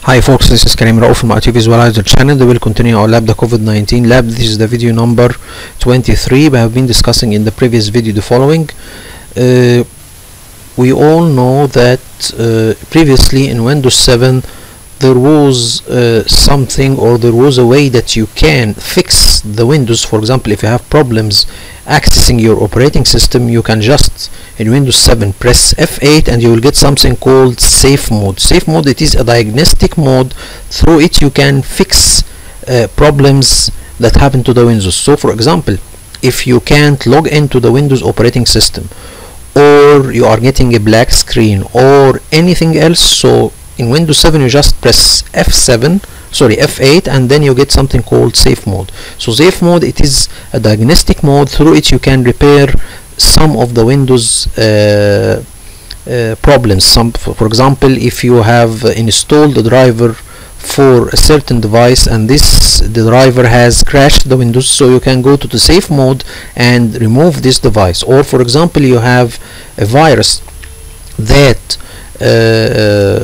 Hi folks, this is Karim Raouf from IT Visualizer channel. We will continue our lab, the COVID-19 lab. This is the video number 23. We have been discussing in the previous video the following. We all know that previously in Windows 7 there was something, or there was a way that you can fix the Windows. For example, if you have problems accessing your operating system, you can just in Windows 7 press F8 and you will get something called safe mode. Safe mode, it is a diagnostic mode. Through it you can fix problems that happen to the Windows. So for example, if you can't log into the Windows operating system, or you are getting a black screen or anything else, so in Windows 7 you just press F8 and then you get something called safe mode. So safe mode, it is a diagnostic mode. Through it you can repair some of the Windows problems. For example, if you have installed a driver for a certain device and the driver has crashed the Windows, so you can go to the safe mode and remove this device. Or for example, you have a virus that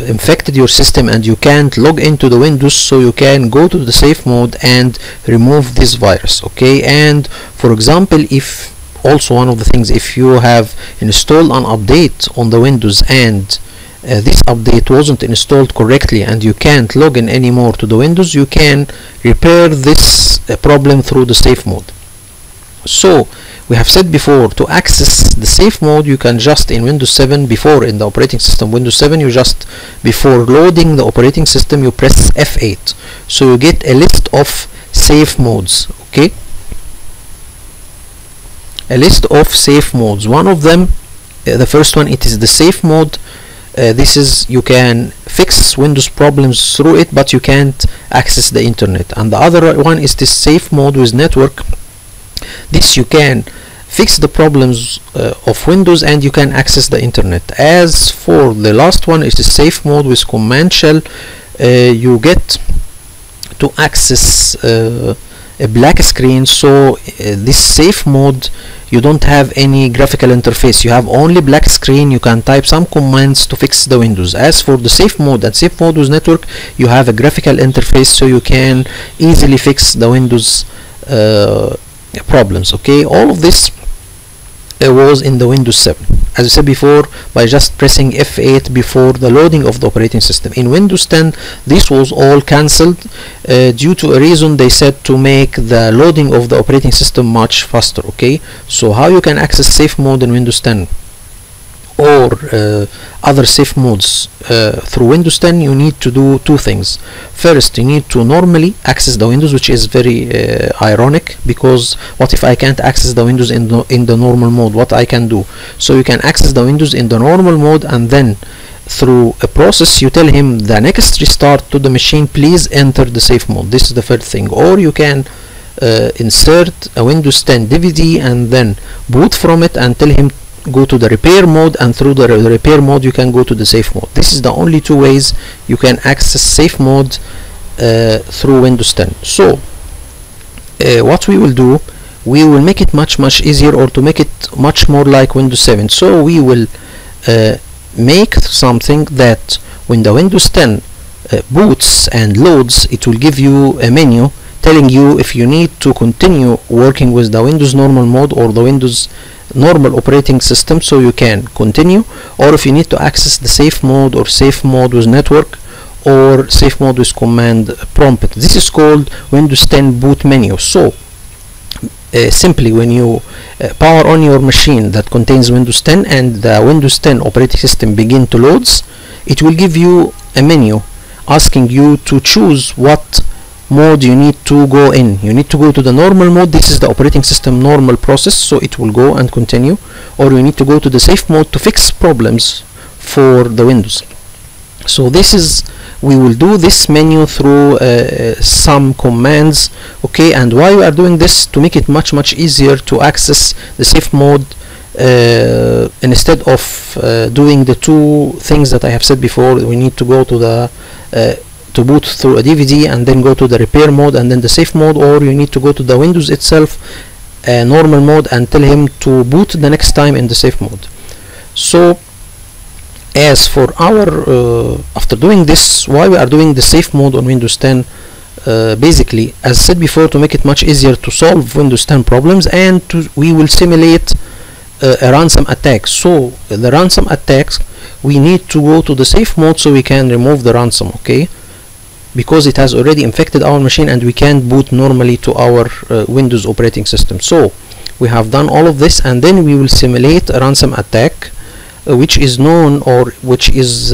infected your system and you can't log into the Windows, so you can go to the safe mode and remove this virus. Okay, and for example, if also one of the things, if you have installed an update on the Windows and this update wasn't installed correctly and you can't log in anymore to the Windows, you can repair this problem through the safe mode. So we have said before, to access the safe mode, you can just in Windows 7, before in the operating system Windows 7, you just, before loading the operating system, you press F8, so you get a list of safe modes. Okay, a list of safe modes. One of them, the first one, it is the safe mode. This is, you can fix Windows problems through it, but you can't access the internet. And the other one is this safe mode with network. This you can fix the problems of Windows and you can access the internet. As for the last one, is the safe mode with command shell. You get to access a black screen, so this safe mode, you don't have any graphical interface, you have only black screen. You can type some commands to fix the Windows. As for the safe mode and safe mode with network, you have a graphical interface, so you can easily fix the Windows problems. Okay, all of this was in the Windows 7, as I said before, by just pressing F8 before the loading of the operating system. In Windows 10 this was all cancelled due to a reason. They said to make the loading of the operating system much faster. Okay, so how you can access safe mode in Windows 10 or other safe modes through Windows 10, you need to do two things. First, you need to normally access the Windows, which is very ironic, because what if I can't access the Windows in the normal mode? What I can do? So you can access the Windows in the normal mode, and then through a process you tell him the next restart to the machine, please enter the safe mode. This is the first thing. Or you can insert a Windows 10 DVD and then boot from it and tell him go to the repair mode, and through the repair mode you can go to the safe mode. This is the only two ways you can access safe mode through Windows 10. So what we will do, we will make it much easier, or to make it much more like Windows 7. So we will make something that when the Windows 10 boots and loads, it will give you a menu telling you if you need to continue working with the Windows normal mode or the Windows normal operating system, so you can continue, or if you need to access the safe mode or safe mode with network or safe mode with command prompt. This is called Windows 10 boot menu. So simply when you power on your machine that contains Windows 10 and the Windows 10 operating system begin to loads, it will give you a menu asking you to choose what mode you need to go in. You need to go to the normal mode. This is the operating system normal process, so it will go and continue. Or you need to go to the safe mode to fix problems for the Windows. So this is, we will do this menu through some commands. Okay, and why we are doing this? To make it much easier to access the safe mode instead of doing the two things that I have said before. We need to go to the to boot through a DVD and then go to the repair mode and then the safe mode, or you need to go to the Windows itself normal mode and tell him to boot the next time in the safe mode. So as for our after doing this, why we are doing the safe mode on Windows 10, basically, as said before, to make it much easier to solve Windows 10 problems, and we will simulate a ransom attack. So the ransom attacks, we need to go to the safe mode so we can remove the ransom, okay, because it has already infected our machine and we can't boot normally to our Windows operating system. So we have done all of this, and then we will simulate a ransom attack which is known, or which is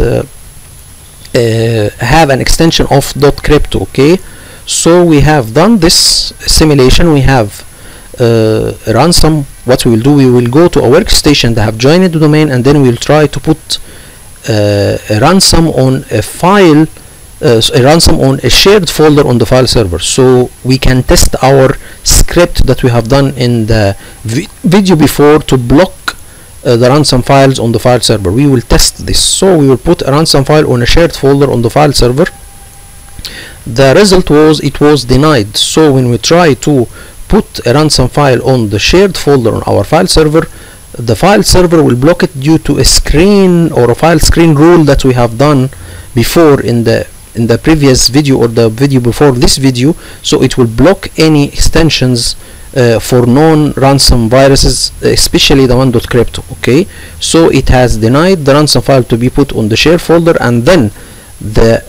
have an extension of .crypto, okay. So we have done this simulation. We have ransom. What we will do, we will go to a workstation that have joined the domain, and then we'll try to put a ransom on a file, a ransom on a shared folder on the file server, so we can test our script that we have done in the video before to block the ransom files on the file server. We will test this. So we will put a ransom file on a shared folder on the file server. The result was it was denied. So when we try to put a ransom file on the shared folder on our file server, the file server will block it due to a screen or a file screen rule that we have done before in the previous video or the video before this video. So it will block any extensions for non-ransom viruses, especially the one .crypto, okay. So it has denied the ransom file to be put on the shared folder, and then the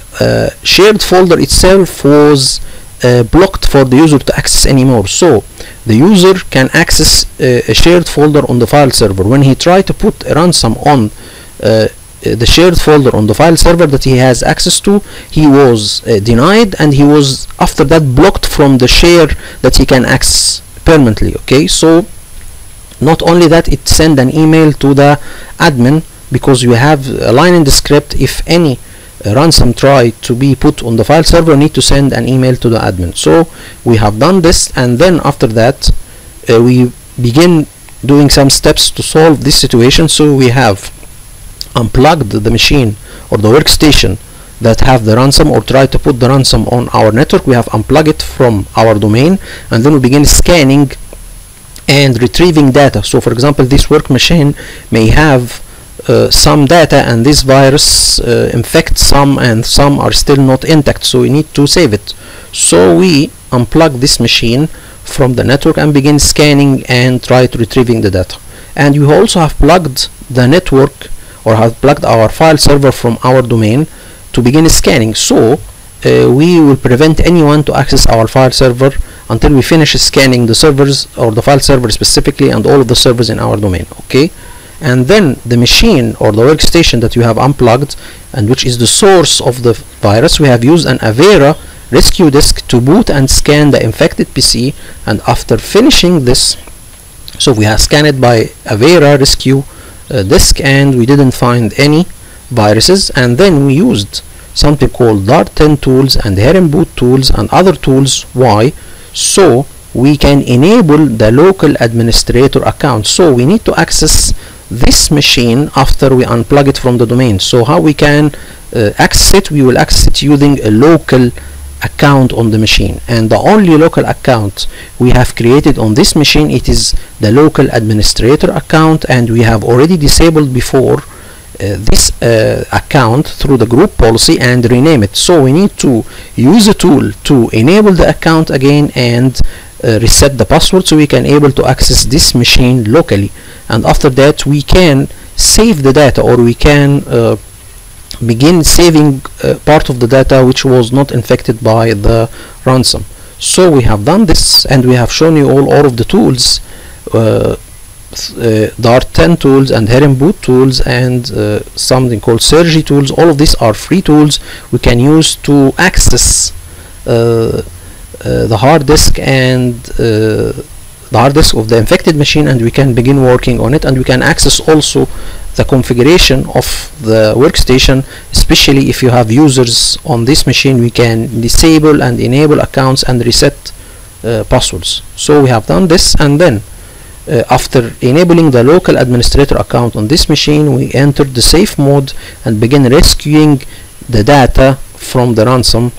shared folder itself was blocked for the user to access anymore. So the user can access a shared folder on the file server. When he tried to put a ransom on the shared folder on the file server that he has access to, he was denied, and he was after that blocked from the share that he can access permanently, okay. So not only that, it sent an email to the admin, because you have a line in the script, if any ransom try to be put on the file server, need to send an email to the admin. So we have done this, and then after that we begin doing some steps to solve this situation. So we have unplugged the machine or the workstation that have the ransom or try to put the ransom on our network. We have unplugged it from our domain, and then we begin scanning and retrieving data. So for example, this work machine may have some data, and this virus infects some, and some are still not intact, so we need to save it. So we unplug this machine from the network and begin scanning and try to retrieving the data. And we also have plugged the network, or have plugged our file server from our domain to begin scanning. So we will prevent anyone to access our file server until we finish scanning the servers, or the file server specifically, and all of the servers in our domain, okay. And then the machine or the workstation that you have unplugged, and which is the source of the virus, we have used an Avera rescue disk to boot and scan the infected PC. And after finishing this, so we have scanned by Avera rescue disk, and we didn't find any viruses. And then we used something called Dart 10 tools and Heron boot tools and other tools. Why? So we can enable the local administrator account. So we need to access this machine after we unplug it from the domain. So how we can access it? We will access it using a local account on the machine, and the only local account we have created on this machine, it is the local administrator account, and we have already disabled before this account through the group policy and rename it. So we need to use a tool to enable the account again and reset the password, so we can able to access this machine locally. And after that we can save the data, or we can begin saving part of the data which was not infected by the ransom. So we have done this, and we have shown you all of the tools, Dart 10 tools and Heron boot tools, and something called Sergi tools. All of these are free tools we can use to access the hard disk and the hard disk of the infected machine, and we can begin working on it. And we can access also the configuration of the workstation, especially if you have users on this machine. We can disable and enable accounts and reset passwords. So we have done this, and then after enabling the local administrator account on this machine, we entered the safe mode and begin rescuing the data from the ransom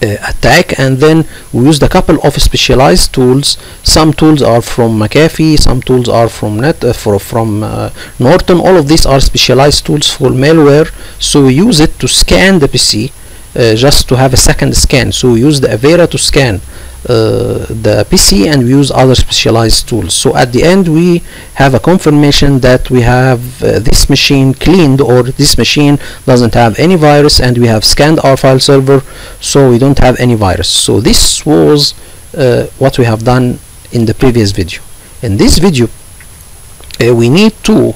attack, and then we used a couple of specialized tools. Some tools are from McAfee, some tools are from Norton. All of these are specialized tools for malware, so we use it to scan the PC, just to have a second scan. So we use the Avera to scan the PC, and we use other specialized tools. So at the end we have a confirmation that we have this machine cleaned, or this machine doesn't have any virus, and we have scanned our file server, so we don't have any virus. So this was what we have done in the previous video. In this video we need to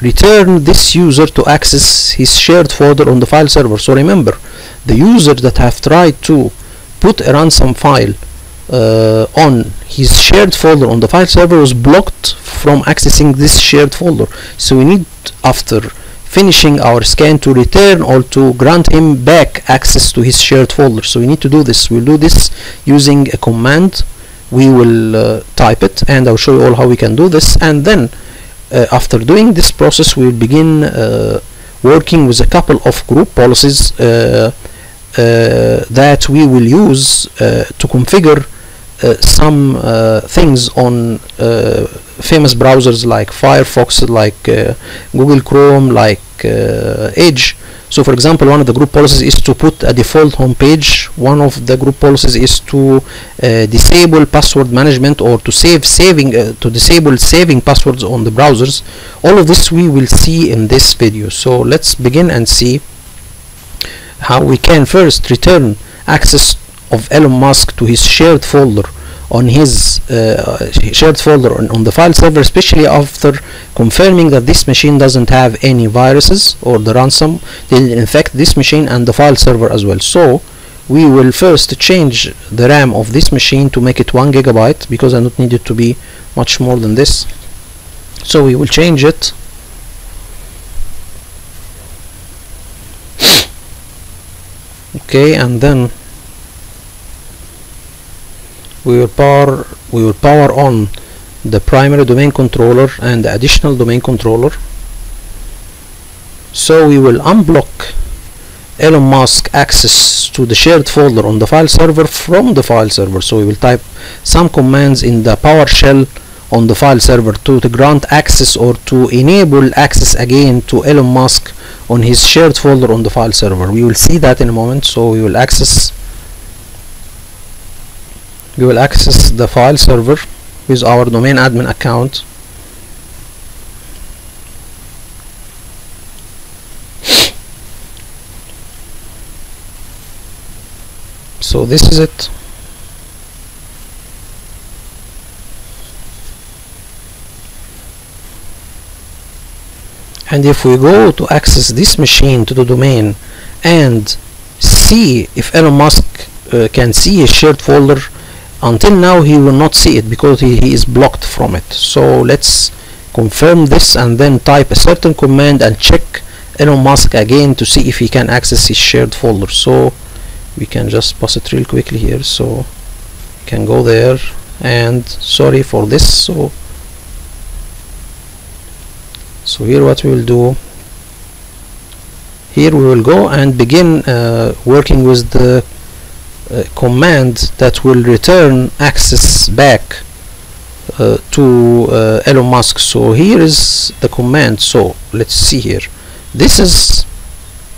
return this user to access his shared folder on the file server. So remember, the user that have tried to put a ransom file on his shared folder on the file server was blocked from accessing this shared folder. So we need, after finishing our scan, to return or to grant him back access to his shared folder. So we need to do this. We'll do this using a command. We will type it, and I'll show you all how we can do this. And then after doing this process, we will begin working with a couple of group policies that we will use to configure some things on famous browsers like Firefox, like Google Chrome, like Edge. So for example, one of the group policies is to put a default home page. One of the group policies is to disable password management, or to disable saving passwords on the browsers. All of this we will see in this video. So let's begin and see how we can first return access of Elon Musk to his shared folder on his on the file server, especially after confirming that this machine doesn't have any viruses, or the ransom didn't infect this machine and the file server as well. So we will first change the RAM of this machine to make it 1 GB, because I don't need it to be much more than this. So we will change it. Okay, and then we will power on the primary domain controller and the additional domain controller. So we will unblock Elon Musk access to the shared folder on the file server from the file server. So we will type some commands in the PowerShell on the file server to grant access, or to enable access again to Elon Musk on his shared folder on the file server. We will see that in a moment. So we will access the file server with our domain admin account. So this is it. And if we go to access this machine to the domain and see if Elon Musk can see his shared folder, until now he will not see it because he is blocked from it. So let's confirm this and then type a certain command and check Elon Musk again to see if he can access his shared folder. So we can just pause it real quickly here, so we can go there. And sorry for this. So here what we will do, here we will go and begin working with the command that will return access back to Elon Musk. So here is the command. So let's see here. This is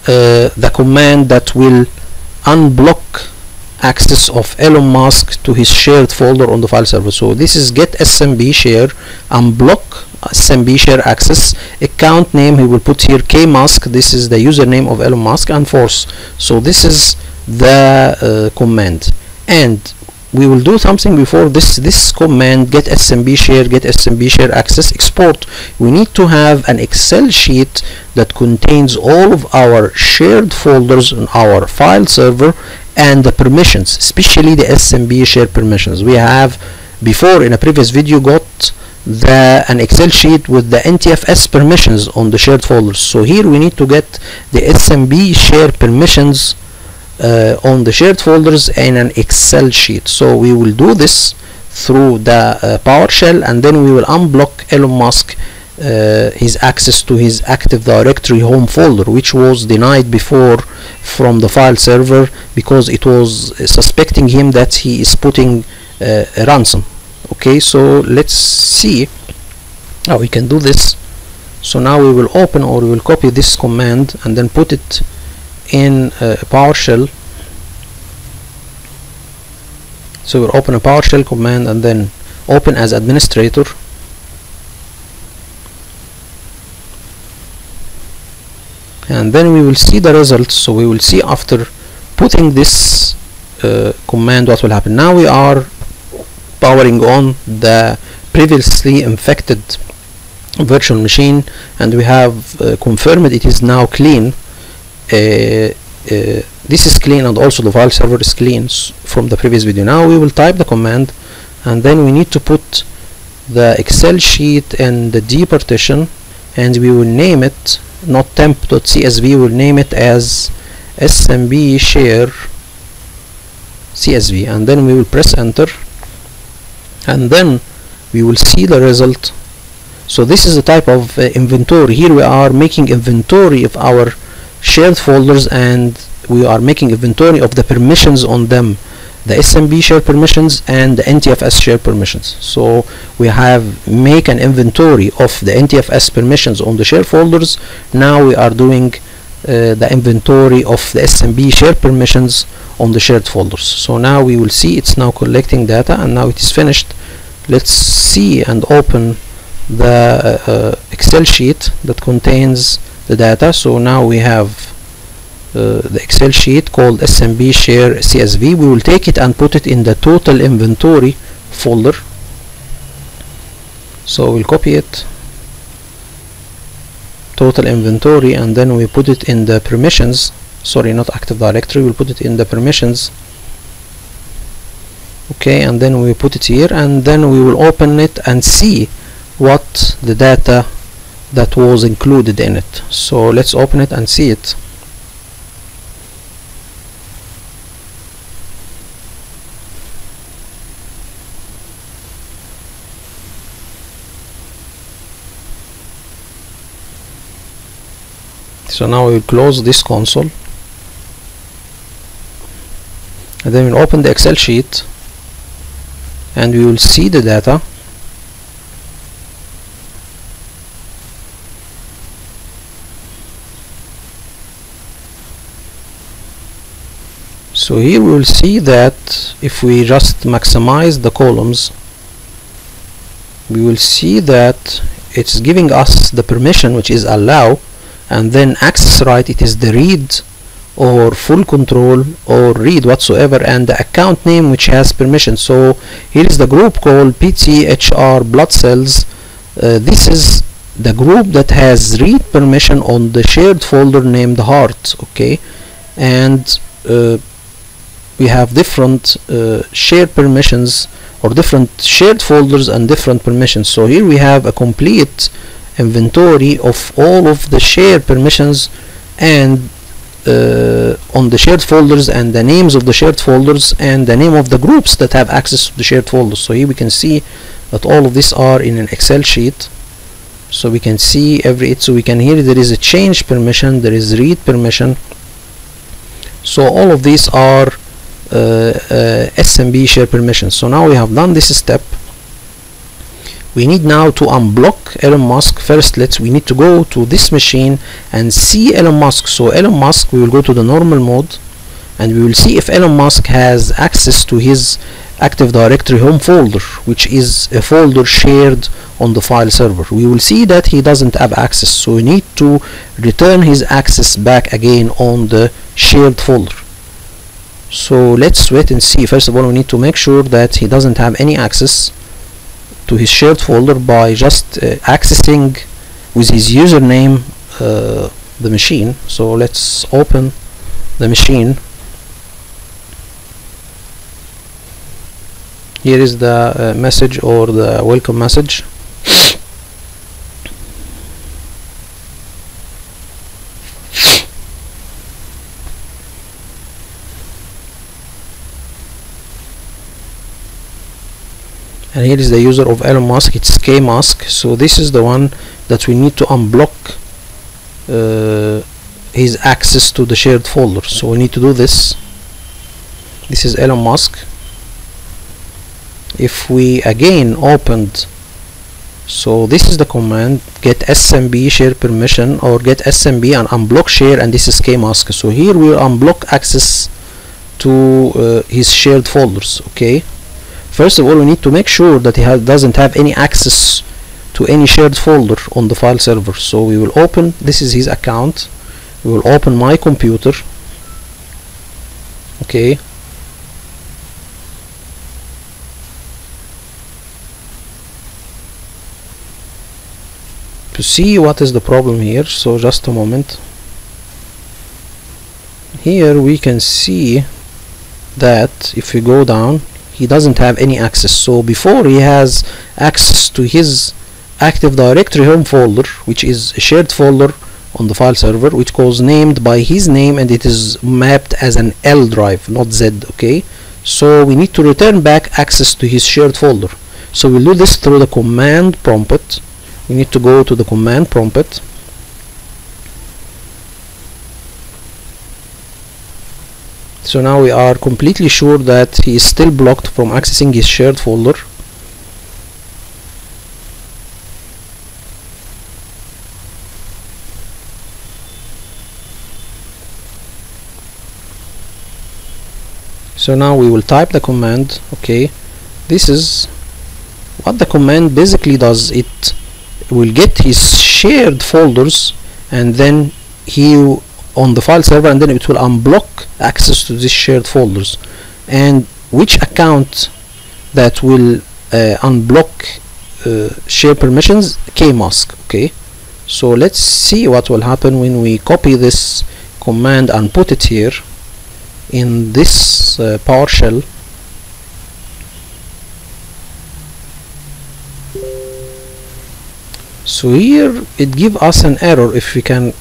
the command that will unblock access of Elon Musk to his shared folder on the file server. So this is get smb share, unblock smb share access, account name he will put here kmusk, this is the username of Elon Musk, and force. So this is the command, and we will do something before this command get smb share access export. We need to have an Excel sheet that contains all of our shared folders on our file server and the permissions, especially the smb share permissions. We have before in a previous video got an Excel sheet with the NTFS permissions on the shared folders. So here we need to get the smb share permissions on the shared folders in an Excel sheet. So we will do this through the PowerShell, and then we will unblock Elon Musk his access to his Active Directory home folder, which was denied before from the file server because it was suspecting him that he is putting a ransom. Okay, so let's see how we can do this. So now we will open, or we will copy this command and then put it in PowerShell. So we'll open a PowerShell command and then open as administrator. And then we will see the results. So we will see after putting this command what will happen. Now we are powering on the previously infected virtual machine, and we have confirmed it is now clean. This is clean, and also the file server is clean from the previous video. Now we will type the command, and then we need to put the Excel sheet in the D partition, and we will name it not temp.csv, we will name it as smb share csv, and then we will press enter, and then we will see the result. So this is a type of inventory. Here we are making inventory of our shared folders, and we are making inventory of the permissions on them, the SMB share permissions and the NTFS share permissions. So we have make an inventory of the NTFS permissions on the share folders. Now we are doing the inventory of the SMB share permissions on the shared folders. So now we will see it's now collecting data, and now it is finished. Let's see and open the Excel sheet that contains the data. So now we have the Excel sheet called SMB share CSV. We will take it and put it in the total inventory folder. So we'll copy it, total inventory, and then we put it in the permissions. Sorry, not Active Directory, we'll put it in the permissions. Okay, and then we put it here, and then we will open it and see what the data that was included in it. So let's open it and see it. So now we will close this console, and then we'll open the Excel sheet, and we will see the data. So here we will see that if we just maximize the columns, we will see that it's giving us the permission, which is allow, and then access right, it is the read or full control or read whatsoever, and the account name which has permission. So here is the group called PTHR blood cells. This is the group that has read permission on the shared folder named heart. Okay, and we have different shared permissions, or different shared folders and different permissions. So here we have a complete inventory of all of the shared permissions and on the shared folders, and the names of the shared folders, and the name of the groups that have access to the shared folders. So here we can see that all of these are in an Excel sheet. So we can see so we can hear there is a change permission, there is read permission. So all of these are SMB share permissions. So now we have done this step. We need now to unblock Elon Musk. First, we need to go to this machine and see Elon Musk. So Elon Musk, we will go to the normal mode, and we will see if Elon Musk has access to his Active Directory home folder, which is a folder shared on the file server. We will see that he doesn't have access, so we need to return his access back again on the shared folder. So let's wait and see. First of all, we need to make sure that he doesn't have any access to his shared folder by just accessing with his username the machine. So let's open the machine. Here is the message, or the welcome message. and here is the user of Elon Musk, it's KMusk. So this is the one that we need to unblock his access to the shared folder. So we need to do this. This is Elon Musk. If we again opened, so this is the command get smb share permission, or get smb and unblock share, and this is KMusk. So here we will unblock access to his shared folders. Okay, first of all we need to make sure that he doesn't have any access to any shared folder on the file server. So we will open, this is his account, we will open my computer. Okay, to see what is the problem here. So just a moment. Here we can see that if we go down, he doesn't have any access. So before, he has access to his Active Directory home folder, which is a shared folder on the file server, which was named by his name, and it is mapped as an L drive, not Z. Okay, so we need to return back access to his shared folder. So we'll do this through the command prompt. We need to go to the command prompt. So now we are completely sure that he is still blocked from accessing his shared folder. So now we will type the command. Okay, this is what the command basically does. It will get his shared folders, and then he on the file server, and then it will unblock access to these shared folders. And which account that will unblock share permissions? KMusk. Okay, so let's see what will happen when we copy this command and put it here in this PowerShell. So here it gives us an error. If we can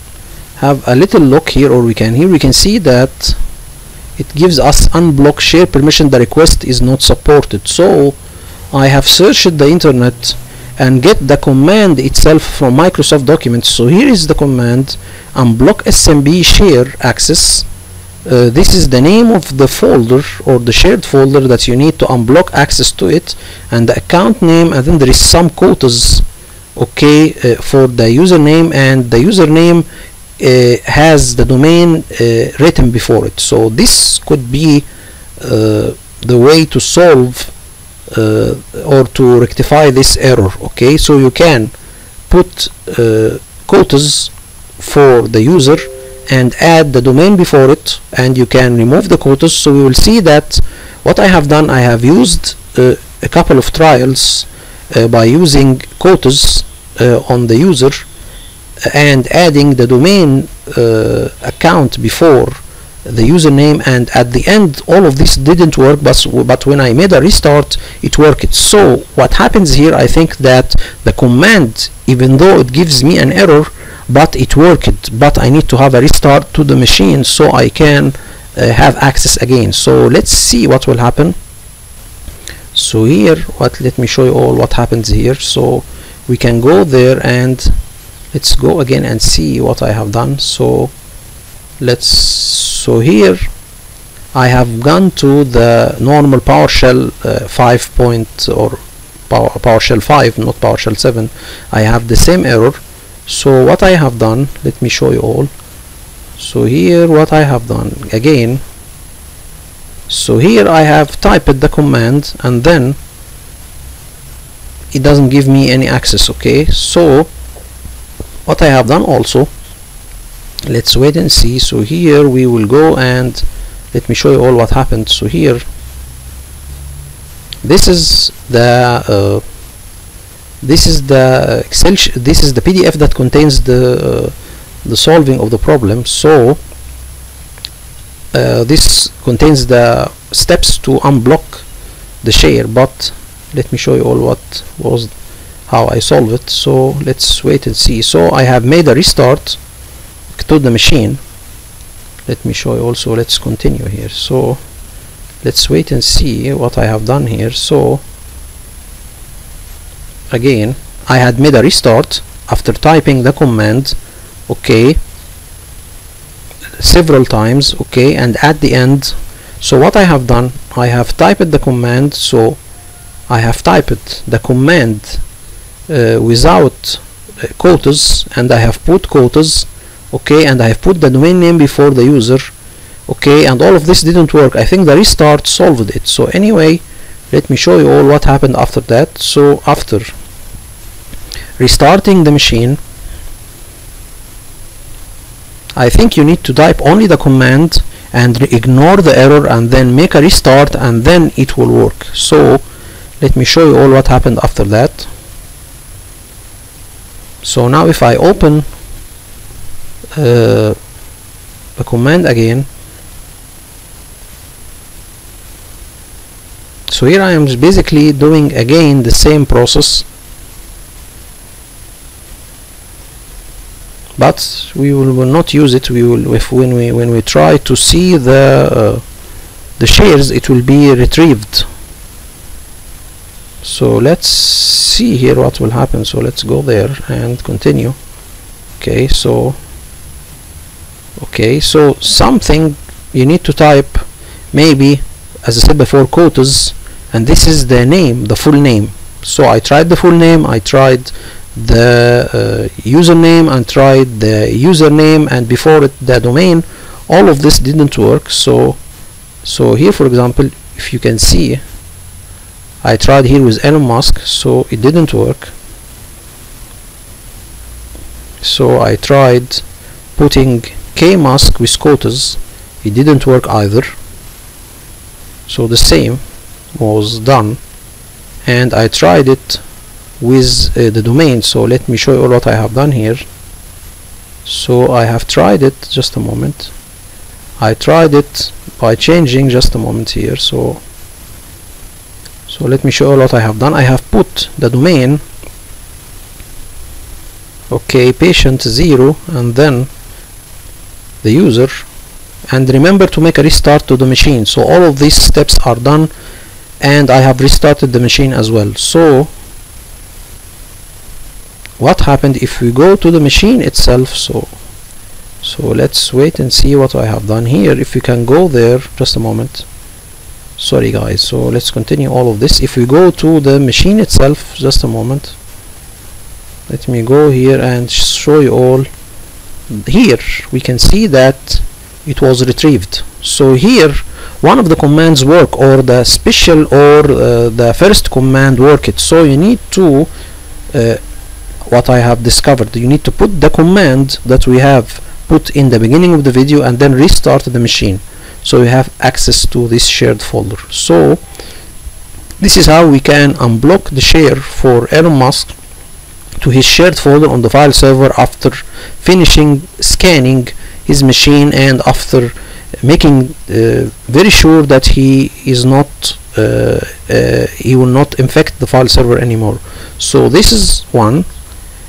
have a little look here, or we can see that it gives us unblock share permission, the request is not supported. So I have searched the internet and get the command itself from Microsoft Documents. So here is the command unblock smb share access. This is the name of the folder or the shared folder that you need to unblock access to it, and the account name, and then there is some quotas. Okay, for the username, and the username has the domain written before it. So this could be the way to solve or to rectify this error. Okay, so you can put quotas for the user and add the domain before it, and you can remove the quotas. So we will see that what I have done, I have used a couple of trials by using quotas on the user and adding the domain account before the username, and at the end all of this didn't work, but when I made a restart it worked. So what happens here, I think that the command, even though it gives me an error, but it worked, but I need to have a restart to the machine so I can have access again. So let's see what will happen. So here, let me show you all what happens here. So we can go there, and let's go again and see what I have done. So here I have gone to the normal PowerShell 5 or PowerShell 5, not PowerShell 7. I have the same error. So what I have done, let me show you all. So here what I have done again, so here I have typed the command, and then it doesn't give me any access. Okay, so what I have done also, let's wait and see. So here we will go, and let me show you all what happened. So here, this is the Excel this is the PDF that contains the solving of the problem. So this contains the steps to unblock the share, but let me show you all how I solve it. So let's wait and see. So I have made a restart to the machine. Let me show you also. Let's continue here. So let's wait and see what I have done here. So again, I had made a restart after typing the command, okay, several times, okay, and at the end, so what I have done, I have typed the command, so I have typed the command without quotas, and I have put quotas, okay, and I have put the domain name before the user, okay, and all of this didn't work. I think the restart solved it. So anyway, let me show you all what happened after that. So after restarting the machine, I think you need to type only the command and ignore the error and then make a restart, and then it will work. So let me show you all what happened after that. So now if I open the command again, so here I am basically doing again the same process, but we will not use it. We will, when we try to see the shares, it will be retrieved. So let's see here what will happen. So let's go there and continue. Okay, so something you need to type, maybe as I said before, quotas, and this is the name, the full name. So I tried the full name, I tried the username, and tried the username, and before it the domain. All of this didn't work. So here, for example, if you can see, I tried here with Elon Musk, so it didn't work. So I tried putting KMusk with quotas, it didn't work either. So the same was done, and I tried it with the domain. So let me show you what I have done here. So I have tried it, just a moment, I tried it by changing, just a moment here. So let me show you what I have done. I have put the domain, okay, patient 0, and then the user, and remember to make a restart to the machine. So all of these steps are done, and I have restarted the machine as well. So what happened if we go to the machine itself? So let's wait and see what I have done here. If we can go there, just a moment, sorry guys. So let's continue all of this. If we go to the machine itself, just a moment, let me go here and show you all. Here we can see that it was retrieved. So here one of the commands work, or the special or the first command worked. So you need to what I have discovered, you need to put the command that we have put in the beginning of the video and then restart the machine, so you have access to this shared folder. So this is how we can unblock the share for Elon Musk to his shared folder on the file server after finishing scanning his machine and after making very sure that he is not he will not infect the file server anymore. So this is one,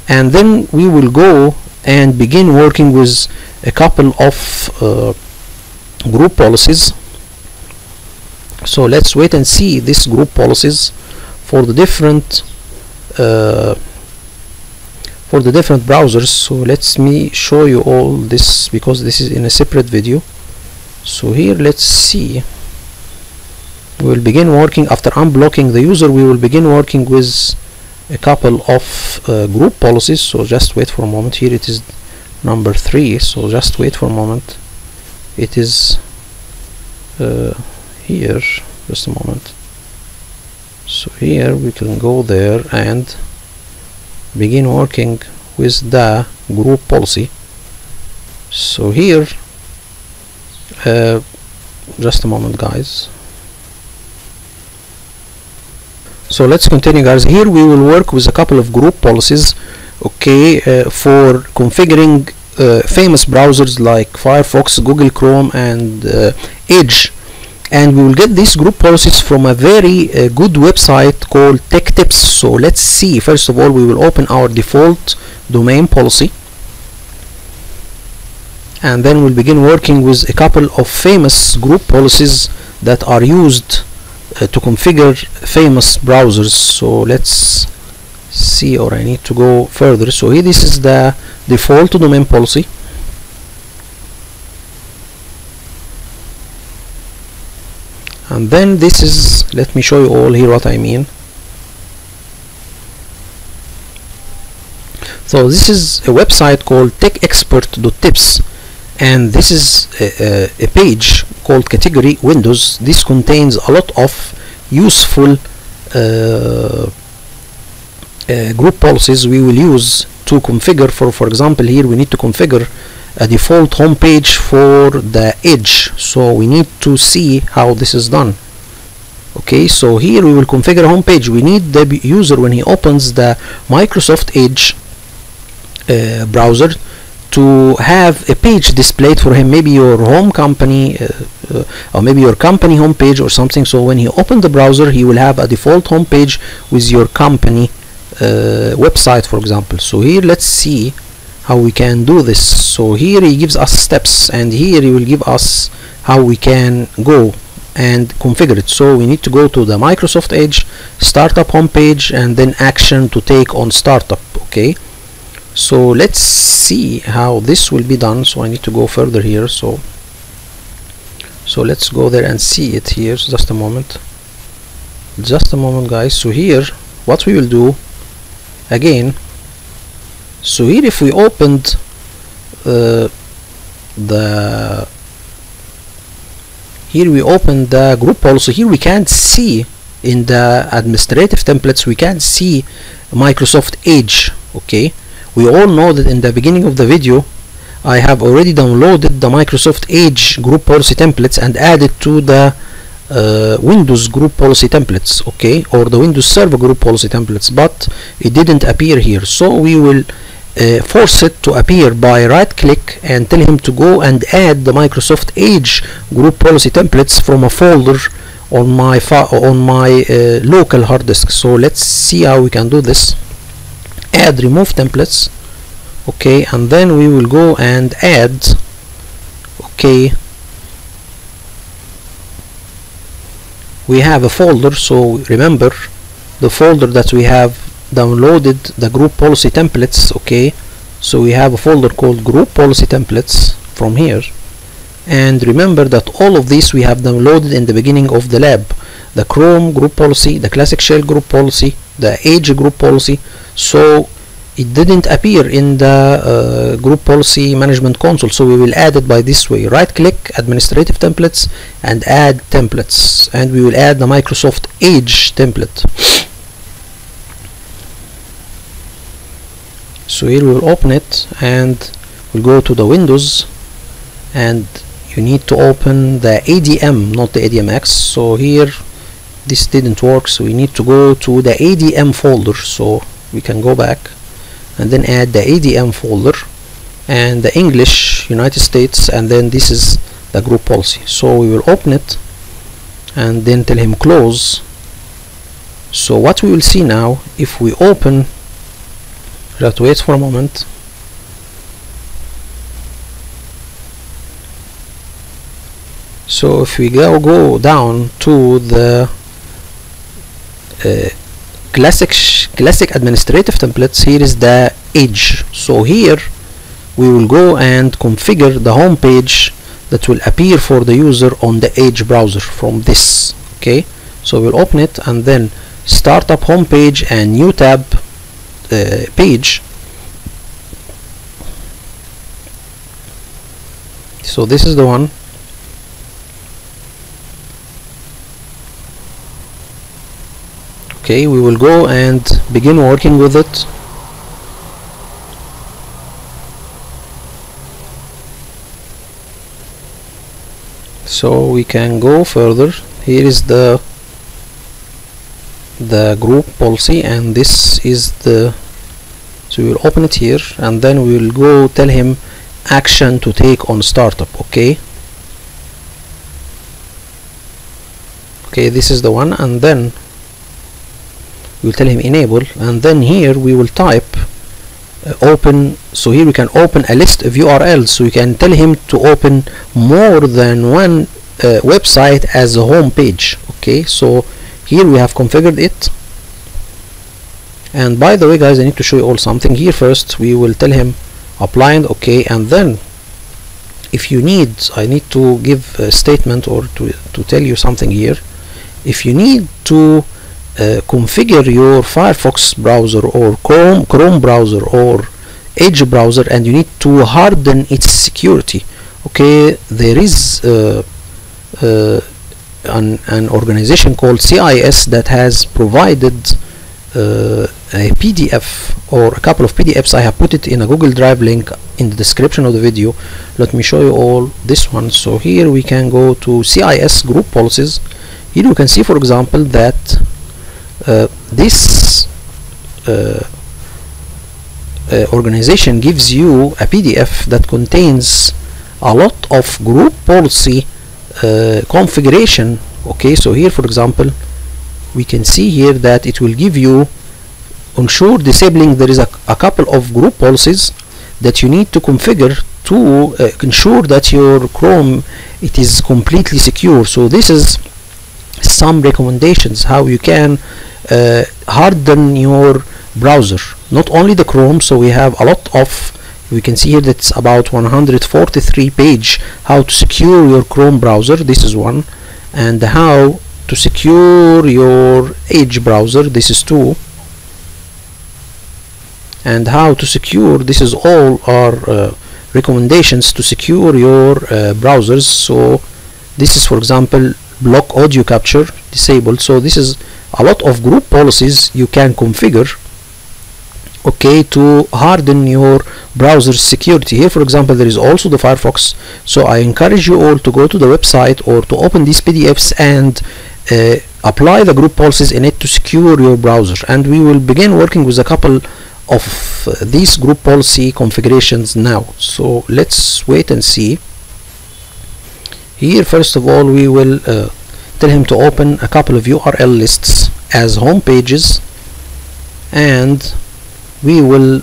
and then we will go and begin working with a couple of group policies. So let's wait and see this group policies for the different browsers. So let me show you all this, because this is in a separate video. So here, let's see, we will begin working after unblocking the user. We will begin working with a couple of group policies. So just wait for a moment. Here it is number 3. So just wait for a moment. It is here, just a moment. So here we can go there and begin working with the group policy. So here just a moment guys. So let's continue guys. Here we will work with a couple of group policies, okay, for configuring famous browsers like Firefox, Google Chrome, and Edge. And we will get these group policies from a very good website called Tech Tips. So let's see. First of all, we will open our default domain policy, and then we'll begin working with a couple of famous group policies that are used to configure famous browsers. So let's see, or I need to go further. So here this is the default domain policy. And then this is, let me show you all here what I mean. So this is a website called techexpert.tips, and this is a page called category Windows. This contains a lot of useful group policies we will use to configure. For example, here we need to configure a default home page for the Edge, so we need to see how this is done. Okay, so here we will configure a home page. We need the user, when he opens the Microsoft Edge browser, to have a page displayed for him, maybe your home company or maybe your company home page or something. So when he opens the browser, he will have a default home page with your company website, for example. So here let's see how we can do this. So here he gives us steps, and here he will give us how we can go and configure it. So we need to go to the Microsoft Edge startup home page, and then action to take on startup. Okay, so let's see how this will be done. So I need to go further here. So let's go there and see it here. Just a moment, guys. So here what we will do again, so here if we opened here we open the group policy, here we can't see in the administrative templates, we can't see Microsoft Edge. Okay, we all know that in the beginning of the video I have already downloaded the Microsoft Edge group policy templates and added to the Windows group policy templates, okay, or the Windows Server group policy templates, but it didn't appear here. So we will force it to appear by right click and tell him to go and add the Microsoft Edge group policy templates from a folder on my local hard disk. So let's see how we can do this. Add remove templates, okay, and then we will go and add, okay, we have a folder. So remember the folder that we have downloaded the group policy templates. Okay, so we have a folder called group policy templates from here, and remember that all of these we have downloaded in the beginning of the lab: the Chrome group policy, the classic shell group policy, the Edge group policy. So it didn't appear in the group policy management console, so we will add it by this way: right click, administrative templates, and add templates, and we will add the Microsoft Edge template. So here we will open it, and we'll go to the Windows, and you need to open the ADM, not the ADMX. So here this didn't work, so we need to go to the ADM folder. So we can go back and then add the ADM folder and the English United States, and then this is the group policy. So we will open it and then tell him close. So what we will see now, if we open, we have to wait for a moment. So if we go down to the classic administrative templates, here is the Edge. So here we will go and configure the home page that will appear for the user on the Edge browser from this. Okay, so we'll open it and then startup home page and new tab page. So this is the one. Okay, we will go and begin working with it. So we can go further. Here is the group policy, and this is the, so we will open it here, and then we will go tell him action to take on startup. Okay, this is the one, and then we'll tell him enable, and then here we will type open. So here we can open a list of URLs, so we can tell him to open more than one website as a home page. Okay, so here we have configured it, And by the way guys, I need to show you all something here. First we will tell him apply and OK, and then if you need, I need to give a statement or to tell you something here. If you need to configure your Firefox browser or Chrome browser or Edge browser, and you need to harden its security, okay, there is an organization called CIS that has provided a PDF or a couple of PDFs. I have put it in a Google Drive link in the description of the video. Let me show you all this one. So here we can go to CIS group policies. Here you can see, for example, that this organization gives you a PDF that contains a lot of group policy configuration. Okay, so here for example we can see here that it will give you ensure disabling. There is a couple of group policies that you need to configure to ensure that your Chrome it is completely secure. So this is some recommendations how you can harden your browser, not only the Chrome. So we have a lot of, we can see here that's about 143 page how to secure your Chrome browser. This is one, and how to secure your Edge browser, this is 2, and how to secure, this is all our recommendations to secure your browsers. So this is for example block audio capture disabled. So this is a lot of group policies you can configure, okay, to harden your browser security. Here for example there is also the Firefox. So I encourage you all to go to the website or to open these PDFs and apply the group policies in it to secure your browser. And we will begin working with a couple of these group policy configurations now. So let's wait and see. Here first of all we will tell him to open a couple of URL lists as home pages, and we will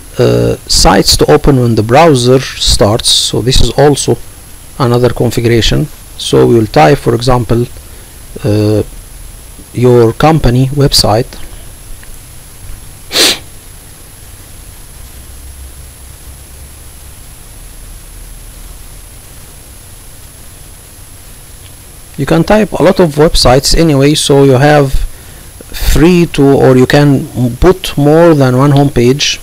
sites to open when the browser starts. So this is also another configuration. So we will type for example your company website, you can type a lot of websites anyway, so you have free to, or you can put more than one home page.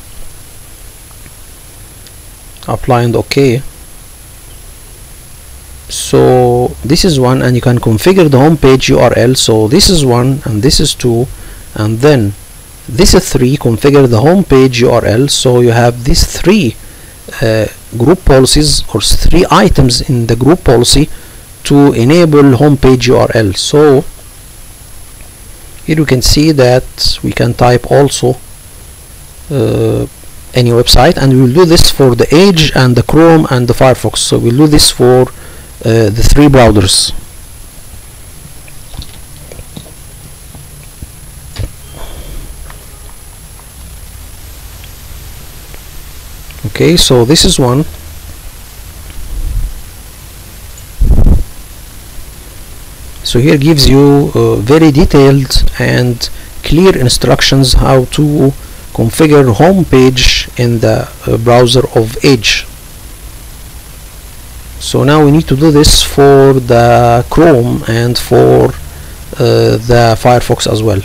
Apply and OK. So this is one, and you can configure the home page URL. So this is 1 and this is 2, and then this is 3, configure the home page URL. So you have these 3 group policies or 3 items in the group policy to enable home page URL. So here you can see that we can type also any website, and we will do this for the Edge and the Chrome and the Firefox. So we'll do this for the 3 browsers. Okay, so this is one. So here gives you very detailed and clear instructions how to configure home page in the browser of Edge. So now we need to do this for the Chrome and for the Firefox as well.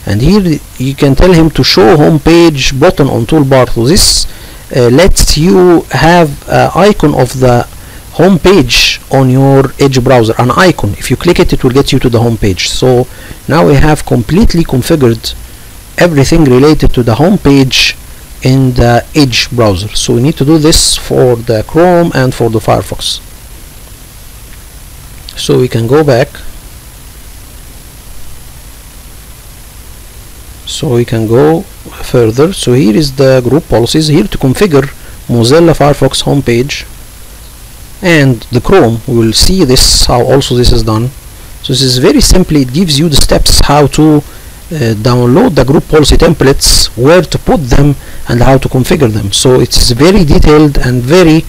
And here you can tell him to show home page button on toolbar. So this lets you have an icon of the home page on your Edge browser, an icon. If you click it, it will get you to the home page. So now we have completely configured everything related to the home page in the Edge browser. So we need to do this for the Chrome and for the Firefox. So we can go back. So we can go further. So here is the group policies. Here to configure Mozilla Firefox homepage and the Chrome, we will see this how also this is done. So this is very simply, it gives you the steps how to download the group policy templates, where to put them, and how to configure them. So it's very detailed and very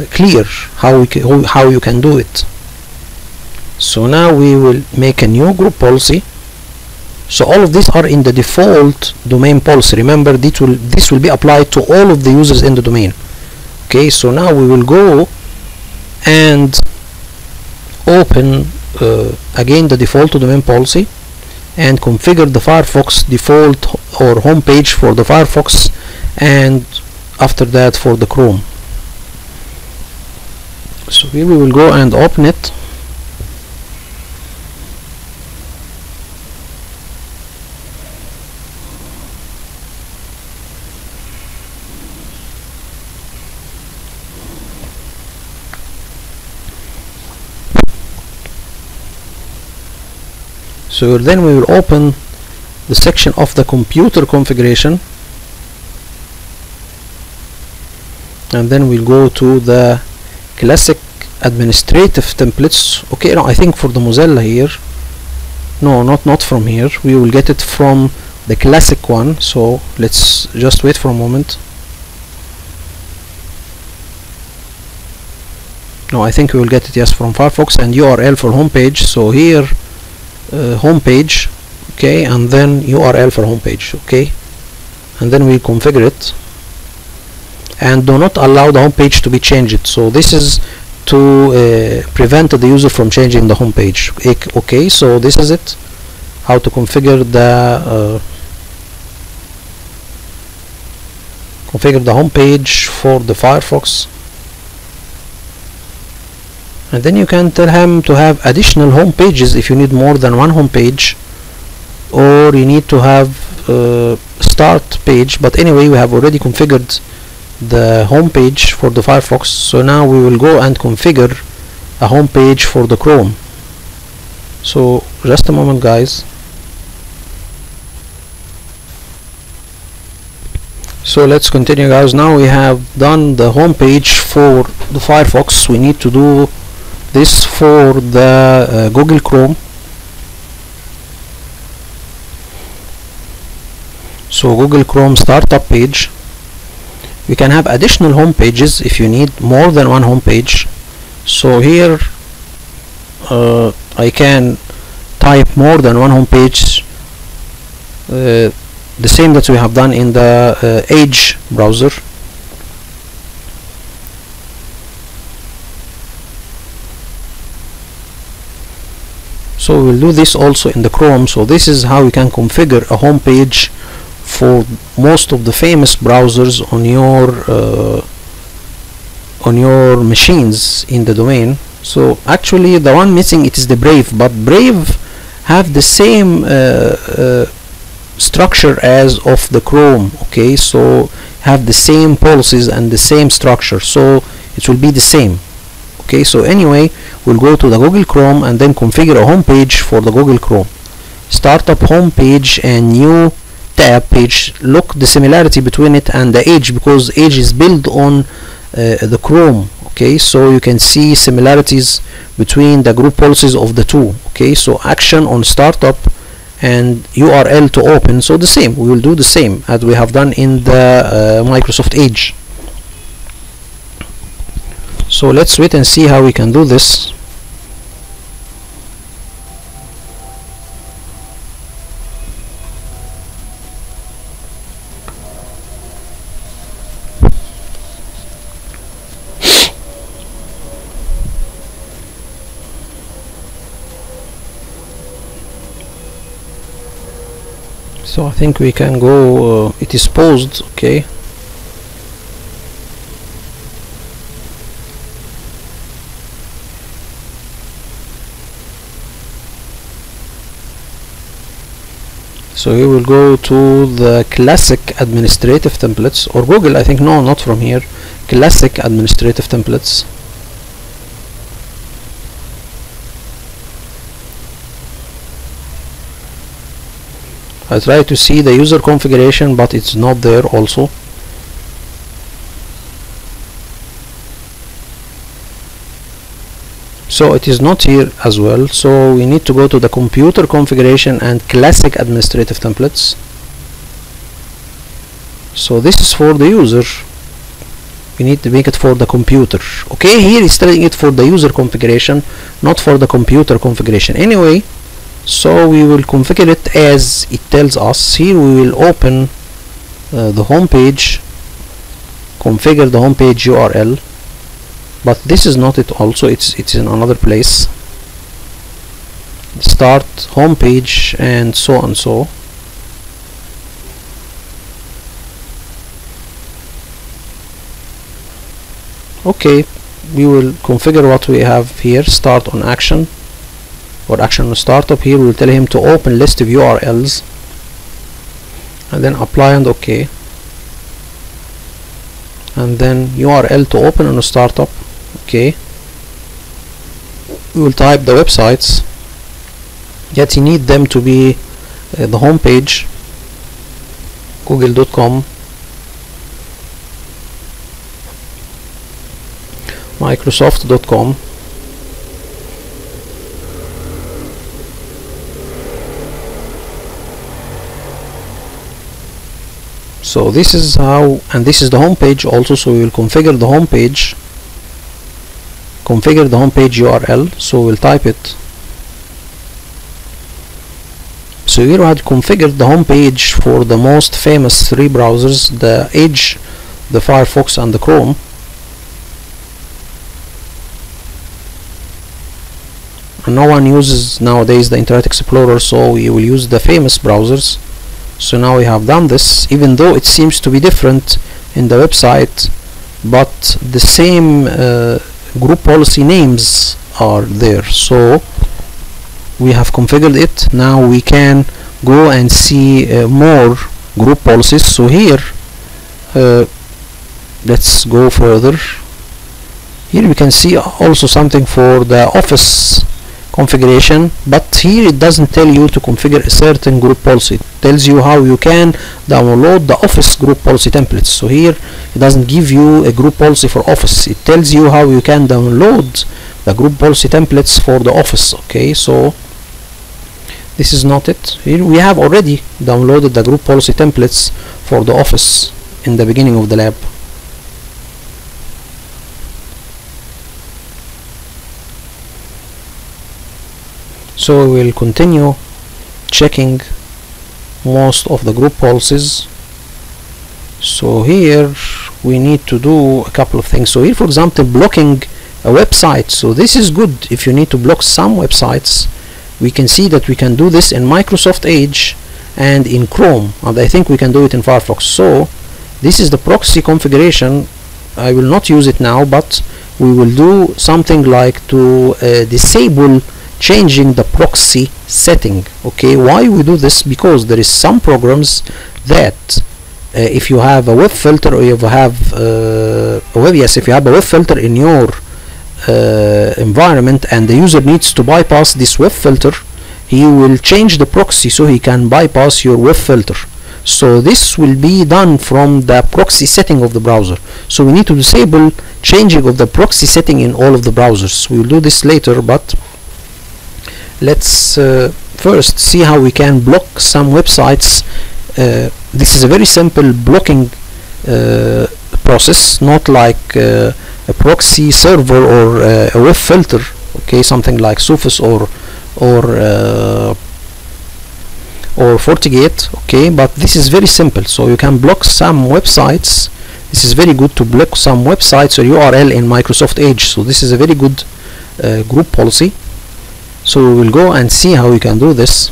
clear how you can do it. So now we will make a new group policy. So all of these are in the default domain policy. Remember, this will be applied to all of the users in the domain. Okay, so now we will go and open again the default domain policy and configure the Firefox default or home page for the Firefox, and after that for the Chrome. So here we will go and open it. So then we will open the section of the computer configuration, and then we'll go to the classic administrative templates. Okay, no, I think for the Mozilla here, no, not from here, we will get it from the classic one. So let's just wait for a moment. No, I think we will get it, yes, from Firefox, and URL for homepage. So here homepage, okay, and then URL for homepage, okay, and then we configure it, and do not allow the homepage to be changed. So this is to prevent the user from changing the homepage. Okay, so this is it, how to configure the homepage for the Firefox. And then you can tell him to have additional home pages if you need more than one home page, or you need to have start page. But anyway, we have already configured the home page for the Firefox, so now we will go and configure a home page for the Chrome. So just a moment, guys. So let's continue, guys. Now we have done the home page for the Firefox. We need to do this for the Google Chrome. So Google Chrome startup page. We can have additional home pages if you need more than one home page. So here I can type more than one home page, the same that we have done in the Edge browser. So we'll do this also in the Chrome. So this is how you can configure a home page for most of the famous browsers on your machines in the domain. So actually the one missing, it is the Brave, but Brave have the same structure as of the Chrome. Okay, so have the same policies and the same structure, so it will be the same. Okay, so anyway, we'll go to the Google Chrome and then configure a home page for the Google Chrome. Startup home page and new tab page. Look the similarity between it and the Edge, because Edge is built on the Chrome. Okay, so you can see similarities between the group policies of the two. Okay, so action on startup and URL to open, so the same, we will do the same as we have done in the Microsoft Edge. So let's wait and see how we can do this. So I think we can go, it is paused. Okay, so we will go to the classic administrative templates, or Google, I think, no, not from here, classic administrative templates. I try to see the user configuration, but it's not there also. So it is not here as well, so we need to go to the computer configuration and classic administrative templates. So this is for the user, we need to make it for the computer. Okay, here is telling it for the user configuration, not for the computer configuration. Anyway, So we will configure it as it tells us. Here we will open the home page, configure the home page URL, but this is not it. Also it's in another place. Start home page and so on. So okay, we will configure what we have here. Start on action or action on startup. Here we will tell him to open list of URLs and then apply and OK, and then URL to open on a startup. Okay, we will type the websites, yet you need them to be the home page, google.com, microsoft.com, so this is how, and this is the home page also. So we will configure the home page, URL. So we'll type it. So here we had configured the home page for the most famous three browsers, the Edge, the Firefox, and the Chrome. And no one uses nowadays the Internet Explorer, so we will use the famous browsers. So now we have done this, even though it seems to be different in the website, but the same group policy names are there. So we have configured it. Now we can go and see more group policies. So here let's go further. Here we can see also something for the Office configuration, but here it doesn't tell you to configure a certain group policy. It tells you how you can download the Office group policy templates. So here it doesn't give you a group policy for Office, it tells you how you can download the group policy templates for the Office. Okay, so this is not it. Here we have already downloaded the group policy templates for the Office in the beginning of the lab. So we will continue checking most of the group policies. So here we need to do a couple of things. So here, for example, blocking a website. So this is good if you need to block some websites. We can see that we can do this in Microsoft Edge and in Chrome, and I think we can do it in Firefox. So this is the proxy configuration. I will not use it now, but we will do something like to disable changing the proxy setting. Okay, why we do this? Because there is some programs that if you have a web filter, or you have if you have a web filter in your environment and the user needs to bypass this web filter, he will change the proxy so he can bypass your web filter. So this will be done from the proxy setting of the browser. So we need to disable changing of the proxy setting in all of the browsers. We will do this later, but let's first see how we can block some websites. This is a very simple blocking process, not like a proxy server or a web filter. Okay, something like Sophos or FortiGate. Okay, but this is very simple. So you can block some websites. This is very good to block some websites or URL in Microsoft Edge. So this is a very good group policy. So we will go and see how we can do this.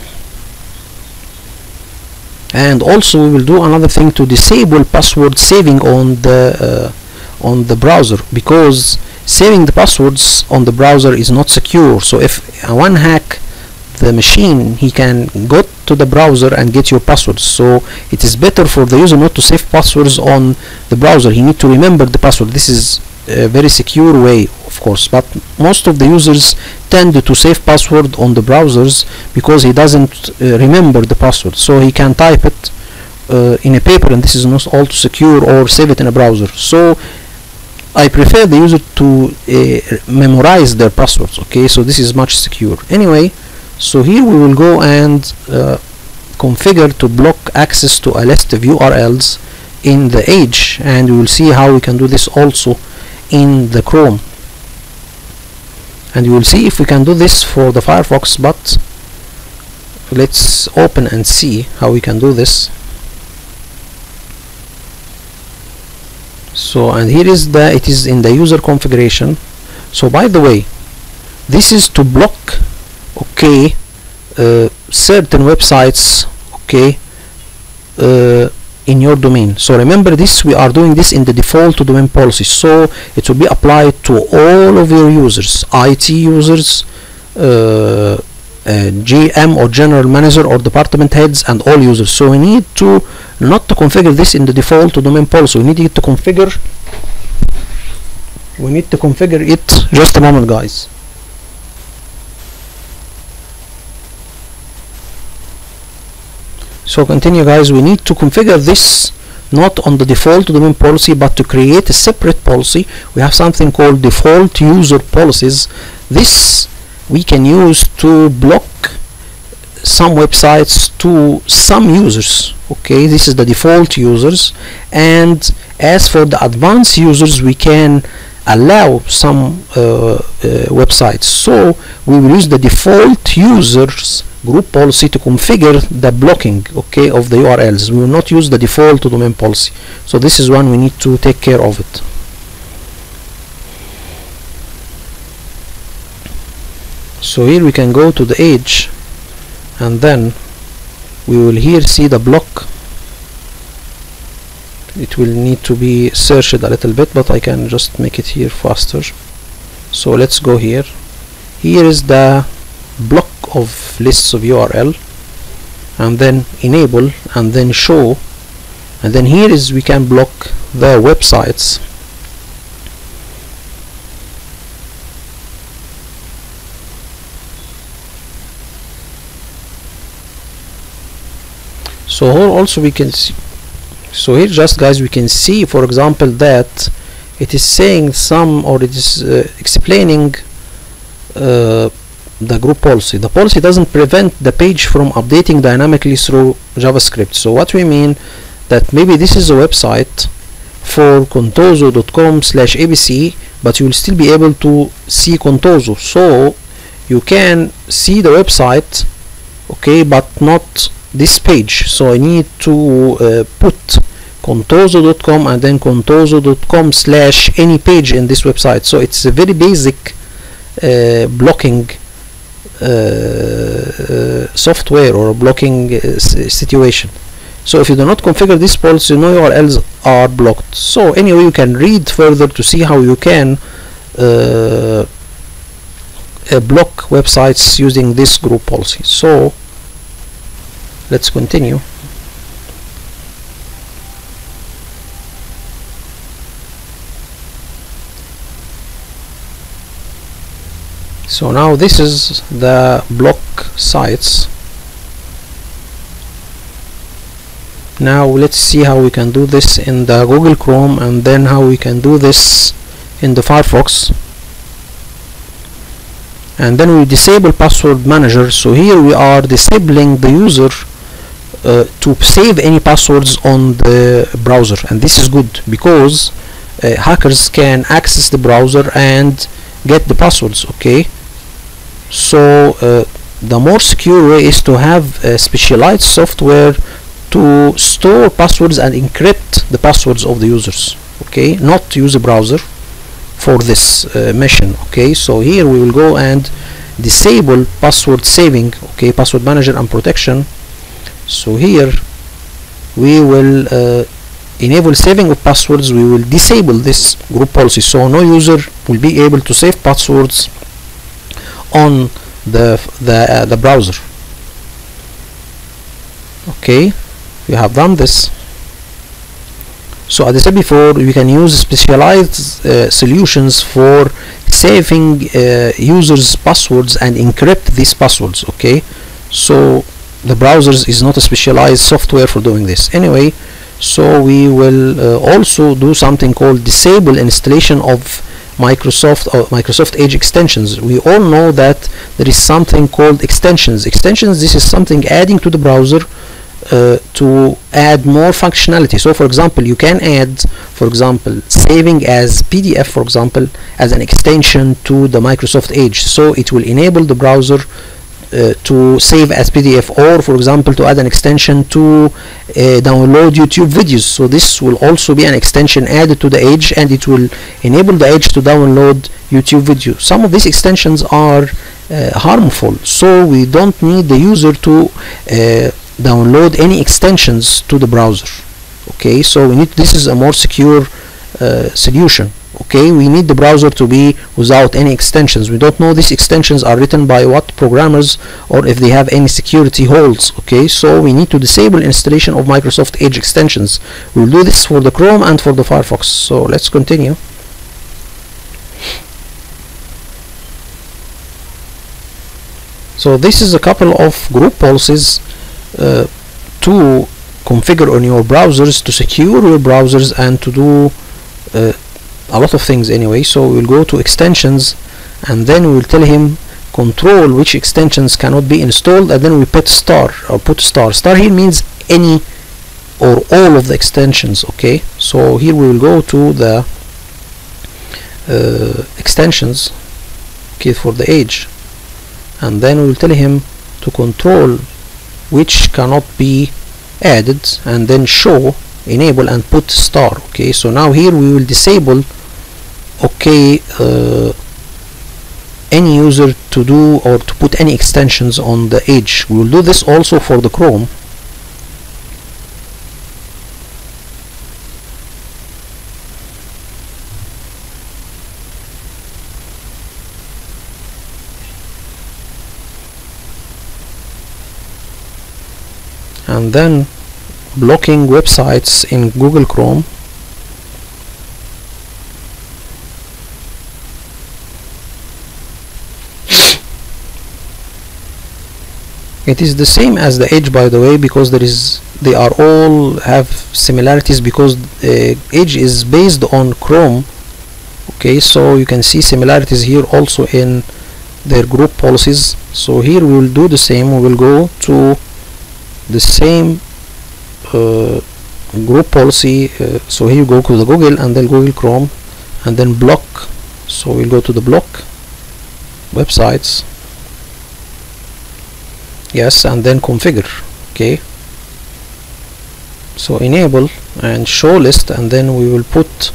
And also we will do another thing to disable password saving on the browser, because saving the passwords on the browser is not secure. So if one hack the machine, he can go to the browser and get your passwords. So it is better for the user not to save passwords on the browser. He need to remember the password. This is a very secure way, of course, but most of the users tend to save password on the browsers because he doesn't remember the password. So he can type it in a paper, and this is not all too secure, or save it in a browser. So I prefer the user to memorize their passwords. Okay, so this is much secure. Anyway, so here we will go and configure to block access to a list of URLs in the Edge, and we will see how we can do this also in the Chrome, and you will see if we can do this for the Firefox, but let's open and see how we can do this. So, and here is it is in the user configuration. So by the way, this is to block, okay, certain websites, okay, in your domain. So remember this, we are doing this in the default domain policy, so it will be applied to all of your users, IT users, GM or general manager or department heads, and all users. So we need to not to configure this in the default domain policy. We need to configure it. Just a moment, guys. So continue, guys. We need to configure this not on the default domain policy, but to create a separate policy. We have something called default user policies. This we can use to block some websites to some users. Okay, this is the default users, and as for the advanced users, we can allow some websites. So we will use the default users group policy to configure the blocking, okay, of the URLs. We will not use the default domain policy. So this is one we need to take care of it. So here we can go to the edge, and then we will here see the block. It will need to be searched a little bit, but I can just make it here faster. So let's go here. Here is the block of lists of URL, and then enable, and then show, and then here is we can block the websites. So here also we can see, so here just guys we can see, for example, that it is saying some, or it is explaining the group policy. The policy doesn't prevent the page from updating dynamically through JavaScript. So what we mean, that maybe this is a website for contoso.com/abc, but you will still be able to see Contoso. So you can see the website, okay, but not this page. So I need to put contoso.com and then contoso.com/any page in this website. So it's a very basic blocking software or blocking situation. So if you do not configure this policy, no URLs are blocked. So anyway, you can read further to see how you can block websites using this group policy. So let's continue. So now this is the block sites. Now let's see how we can do this in the Google Chrome, and then how we can do this in the Firefox. And then we disable password manager. So here we are disabling the user to save any passwords on the browser, and this is good because hackers can access the browser and get the passwords. Okay, so the more secure way is to have specialized software to store passwords and encrypt the passwords of the users. Okay, not use a browser for this mission. Okay, so here we will go and disable password saving, okay, password manager and protection. So here we will enable saving of passwords. We will disable this group policy, so no user will be able to save passwords on the browser. Okay, we have done this. So as I said before, we can use specialized solutions for saving users' passwords and encrypt these passwords. Okay, so the browsers is not a specialized software for doing this. Anyway, so we will also do something called disable installation of Microsoft Edge extensions. We all know that there is something called extensions. This is something adding to the browser to add more functionality. So for example, you can add, for example, saving as PDF, for example, as an extension to the Microsoft Edge. So it will enable the browser to save as PDF, or for example to add an extension to download YouTube videos. So this will also be an extension added to the edge, and it will enable the edge to download YouTube video. Some of these extensions are harmful, so we don't need the user to download any extensions to the browser. Okay, so we need, this is a more secure solution. Okay, we need the browser to be without any extensions. We don't know these extensions are written by what programmers, or if they have any security holes. Okay, so we need to disable installation of Microsoft Edge extensions. We'll do this for the Chrome and for the Firefox. So let's continue. So this is a couple of group policies to configure on your browsers, to secure your browsers, and to do a lot of things anyway. So we'll go to extensions, and then we'll tell him control which extensions cannot be installed, and then we put star, or put star. Star here means any or all of the extensions. Okay, so here we will go to the extensions, okay, for the Edge, and then we'll tell him to control which cannot be added, and then show, enable, and put star. Okay, so now here we will disable, okay, any user to do or to put any extensions on the Edge. We will do this also for the Chrome. And then blocking websites in Google Chrome. It is the same as the Edge, by the way, because they are all have similarities, because Edge is based on Chrome. Okay, so you can see similarities here also in their group policies. So here we will do the same. We will go to the same group policy. So here you go to the Google, and then Google Chrome, and then block. So we'll go to the block websites, yes, and then configure. Okay, so enable and show list, and then we will put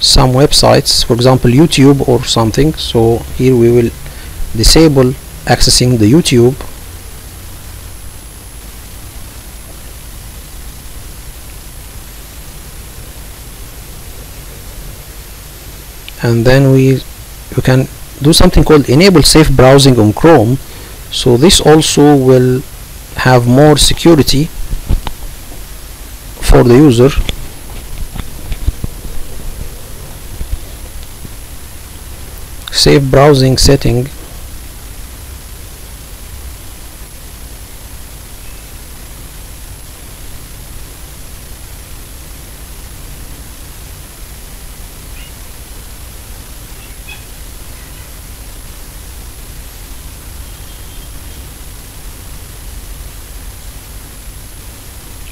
some websites, for example YouTube or something. So here we will disable accessing the YouTube, and then you can do something called enable safe browsing on Chrome. So this also will have more security for the user. Safe browsing setting.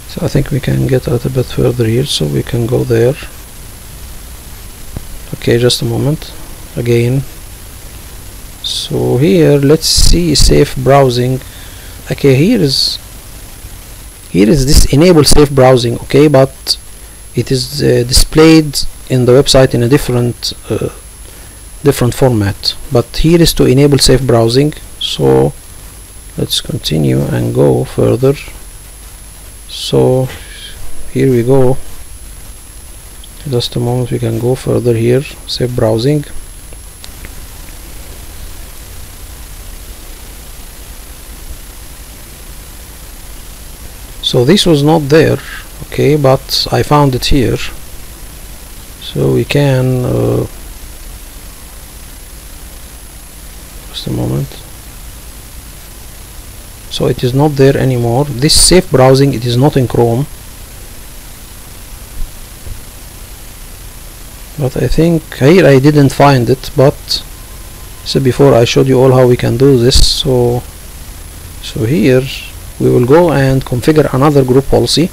So I think we can get a little bit further here, so we can go there. Okay, just a moment again. So here let's see safe browsing. Okay, here is this enable safe browsing. Okay, but it is displayed in the website in a different format, but here is to enable safe browsing. So let's continue and go further. So here we go, just a moment, we can go further here. Safe browsing. So this was not there, okay, but I found it here, so we can just a moment. So it is not there anymore. This safe browsing, it is not in Chrome, but I think here I didn't find it. But so before I showed you all how we can do this. So here we will go and configure another group policy.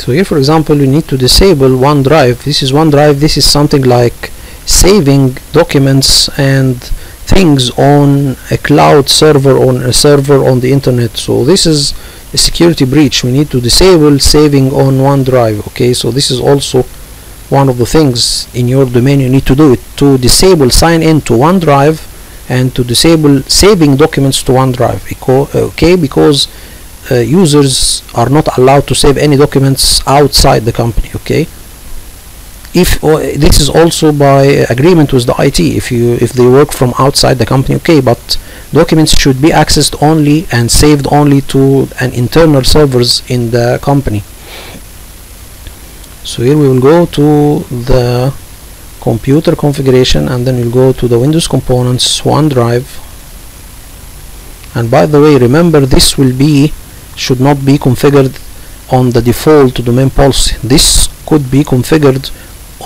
So here, for example, we need to disable OneDrive. This is OneDrive. This is something like saving documents and things on a cloud server, on a server on the internet. So this is a security breach. We need to disable saving on OneDrive. Okay, so this is also one of the things in your domain you need to do it, to disable sign in to OneDrive and to disable saving documents to OneDrive. Okay, because users are not allowed to save any documents outside the company. Okay, if this is also by agreement with the IT, if they work from outside the company. Okay, but documents should be accessed only and saved only to an internal servers in the company. So here we will go to the computer configuration, and then we'll go to the Windows components, OneDrive. And by the way, remember, this should not be configured on the default domain policy. This could be configured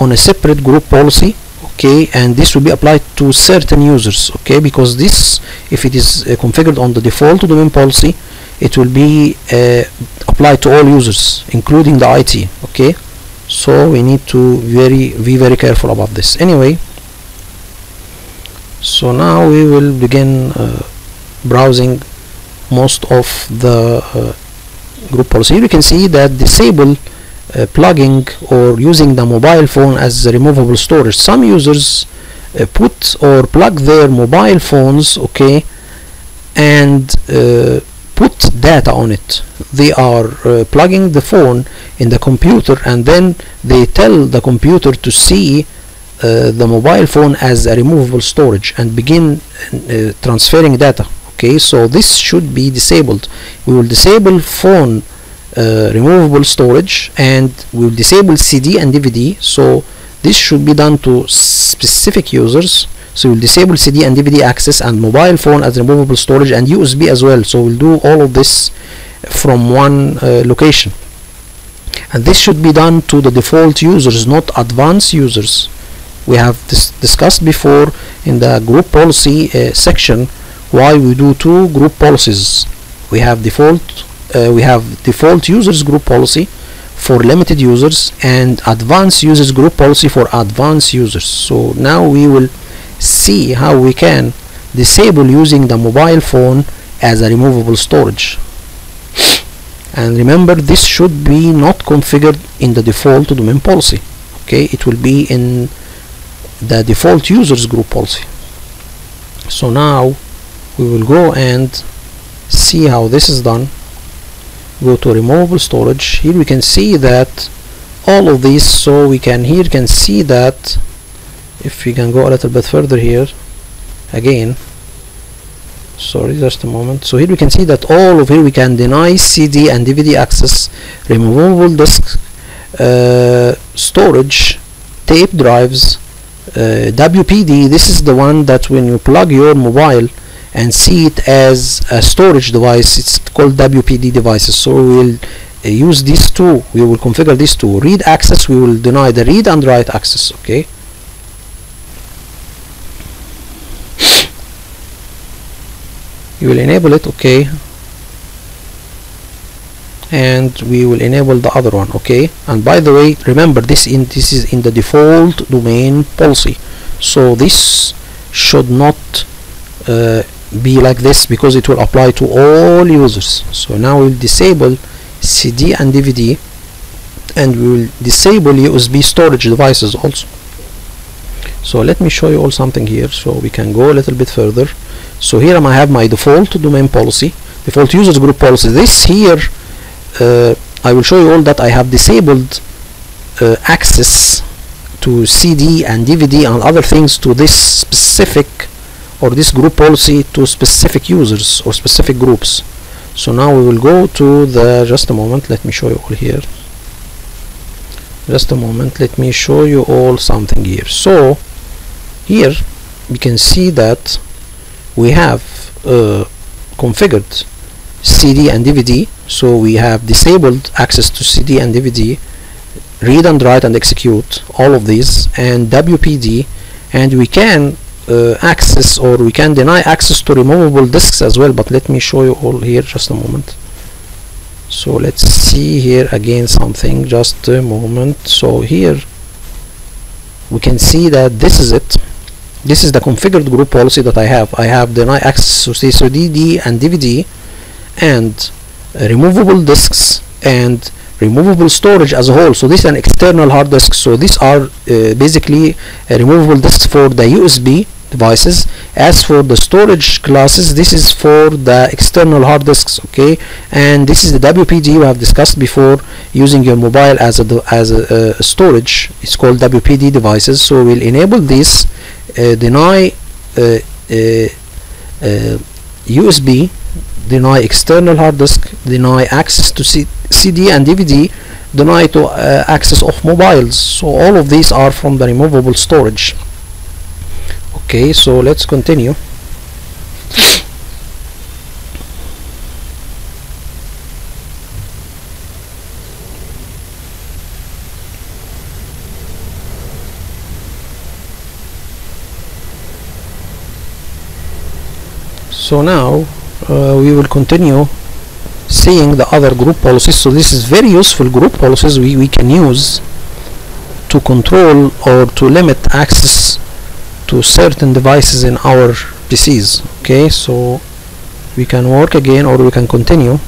on a separate group policy. Okay, and this will be applied to certain users. Okay, because this, if it is configured on the default domain policy, it will be applied to all users, including the IT. Okay, so we need to be very careful about this. Anyway, so now we will begin browsing most of the group policy. Here you can see that disable plugging or using the mobile phone as a removable storage. Some users put or plug their mobile phones, okay, and put data on it. They are plugging the phone in the computer, and then they tell the computer to see the mobile phone as a removable storage and begin transferring data. Okay, so this should be disabled. We will disable phone removable storage, and we will disable CD and DVD. So this should be done to specific users. So we'll disable CD and DVD access and mobile phone as removable storage and USB as well. So we'll do all of this from one location, and this should be done to the default users, not advanced users. We have discussed before in the group policy section why we do two group policies. We have default users group policy for limited users and advanced users group policy for advanced users. So now we will see how we can disable using the mobile phone as a removable storage. And remember, this should be not configured in the default domain policy. Okay, it will be in the default users group policy. So now we will go and see how this is done. Go to removable storage. Here we can see that all of these, so we can see that if we can go a little bit further here again, sorry, just a moment. So here we can see that all of here we can deny CD and DVD access, removable disk, storage, tape drives, WPD. This is the one that when you plug your mobile and see it as a storage device, it's called WPD devices. So we will use these two. We will configure these two. Read access, we will deny the read and write access. Okay, you will enable it. Okay, and we will enable the other one. Okay, and by the way, remember, this is in the default domain policy, so this should not be like this, because it will apply to all users. So now we'll disable CD and DVD, and we will disable USB storage devices also. So let me show you all something here, so we can go a little bit further. So here I have my default domain policy, default users group policy. This here, I will show you all that I have disabled access to CD and DVD and other things to this specific or this group policy to specific users or specific groups. So now we will go to the, just a moment, let me show you all here. Just a moment, let me show you all something here. So here we can see that we have configured CD and DVD. So we have disabled access to CD and DVD, read and write and execute, all of these, and WPD, and we can access, or we can deny access to removable disks as well. But let me show you all here, just a moment. So let's see here again something, just a moment. So here we can see that this is it. This is the configured group policy that I have. I have deny access to CD and DVD, and removable disks, and removable storage as a whole. So this is an external hard disk. So these are basically removable disks for the USB devices. As for the storage classes, this is for the external hard disks, okay, and this is the WPD we have discussed before, using your mobile as a storage. It's called WPD devices. So we'll enable this, deny USB, deny external hard disk, deny access to CD and DVD, deny to access of mobiles. So all of these are from the removable storage. Okay, so let's continue. So now we will continue seeing the other group policies. So this is very useful group policies we can use to control or to limit access to certain devices in our PCs. Okay, so we can work again, or we can continue.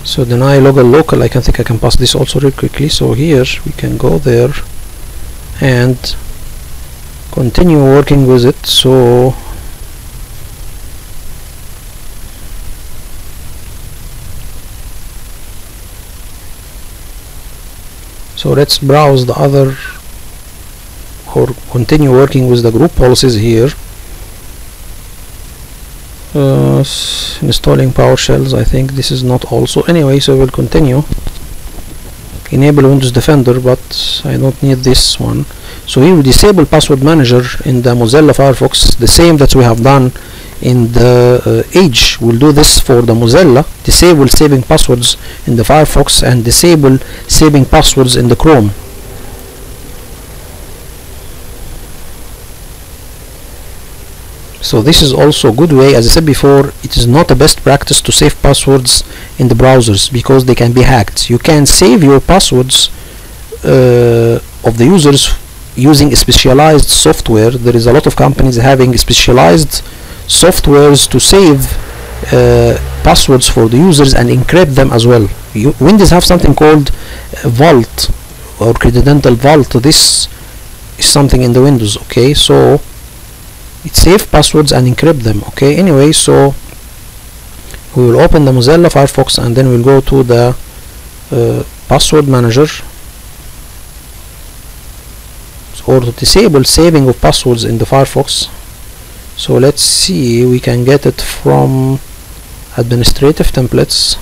So deny local, I think I can pass this also real quickly. So here we can go there and continue working with it. So let's browse the other, or continue working with the group policies here. Installing PowerShells, I think this is not also. Anyway, so we'll continue. Enable Windows Defender, but I don't need this one. So here we disable password manager in the Mozilla Firefox, the same that we have done in the Edge. We'll do this for the Mozilla. Disable saving passwords in the Firefox and disable saving passwords in the Chrome. So this is also a good way. As I said before, it is not a best practice to save passwords in the browsers because they can be hacked. You can save your passwords of the users using specialized software. There is a lot of companies having specialized softwares to save passwords for the users and encrypt them as well. Windows have something called Vault or Credential Vault. This is something in the Windows. Okay, so it saves passwords and encrypt them. Okay, anyway, so we will open the Mozilla Firefox and then we'll go to the password manager, or to disable saving of passwords in the Firefox. So let's see, we can get it from administrative templates,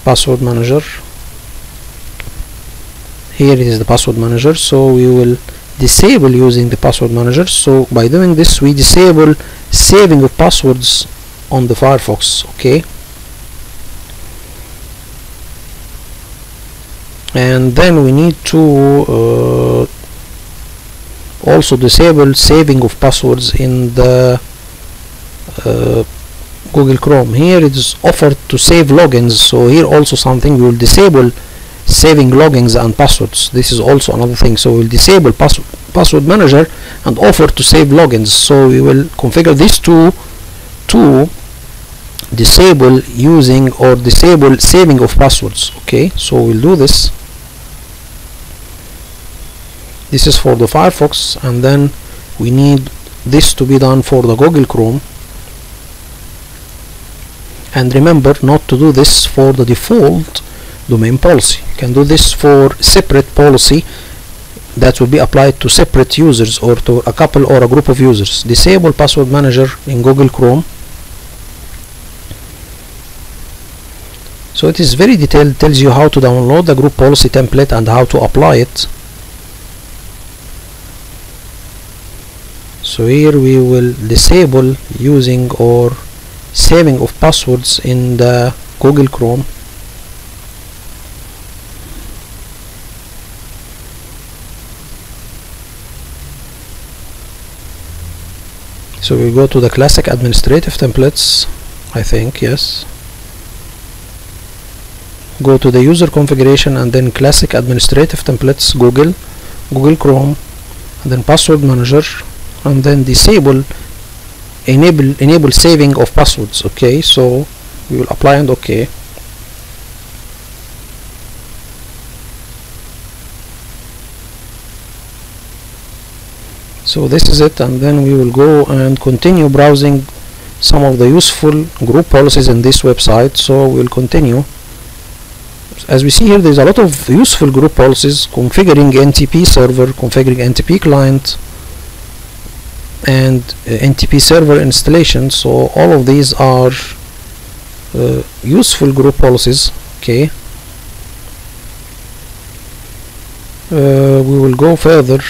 password manager. Here it is, the password manager. So we will disable using the password manager. So by doing this, we disable saving of passwords on the Firefox. Okay, and then we need to also disable saving of passwords in the Google Chrome. Here it is offered to save logins. So here also something, we will disable saving logins and passwords. This is also another thing. So we'll disable password manager and offer to save logins. So we will configure these two to disable using or disable saving of passwords. Okay, so we'll do this. This is for the Firefox, and then we need this to be done for the Google Chrome. And remember not to do this for the default domain policy. You can do this for separate policy that will be applied to separate users or to a couple or a group of users. Disable password manager in Google Chrome. So it is very detailed, tells you how to download the group policy template and how to apply it. So here we will disable using or saving of passwords in the Google Chrome. So we go to the classic administrative templates, I think, yes. Go to the user configuration and then classic administrative templates, Google Chrome, and then password manager, and then disable enable saving of passwords. Okay, so we will apply and okay. So this is it, and then we will go and continue browsing some of the useful group policies in this website. So we'll continue. As we see here, there's a lot of useful group policies: configuring NTP server, configuring NTP client, and NTP server installation. So all of these are useful group policies. Okay, we will go further.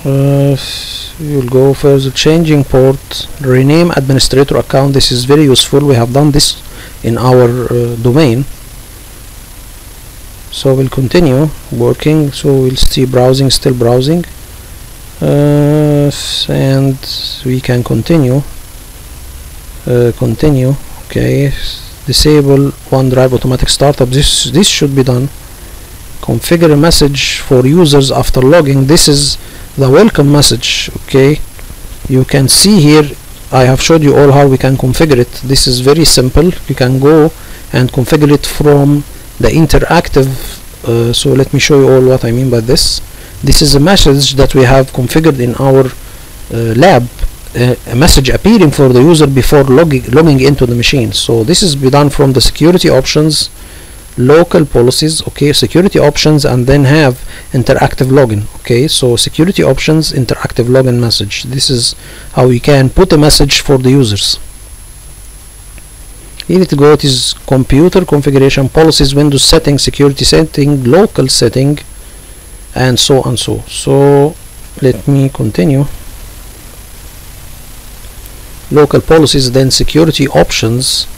We will go further. Changing port, rename administrator account. This is very useful. We have done this in our domain. So we'll continue working. So we'll see browsing, still browsing, and we can continue. Okay, disable OneDrive automatic startup. This should be done. Configure a message for users after logging. This is the welcome message. Okay, you can see here I have showed you all how we can configure it. This is very simple. You can go and configure it from the interactive. So let me show you all what I mean by this. This is a message that we have configured in our lab, a message appearing for the user before logging into the machine. So this is be done from the security options, local policies, okay, security options, and then have interactive login. Okay, so security options, interactive login message. This is how we can put a message for the users. Here to go, it is computer configuration, policies, Windows setting, security setting, local setting, and so on. So let me continue. Local policies, then security options,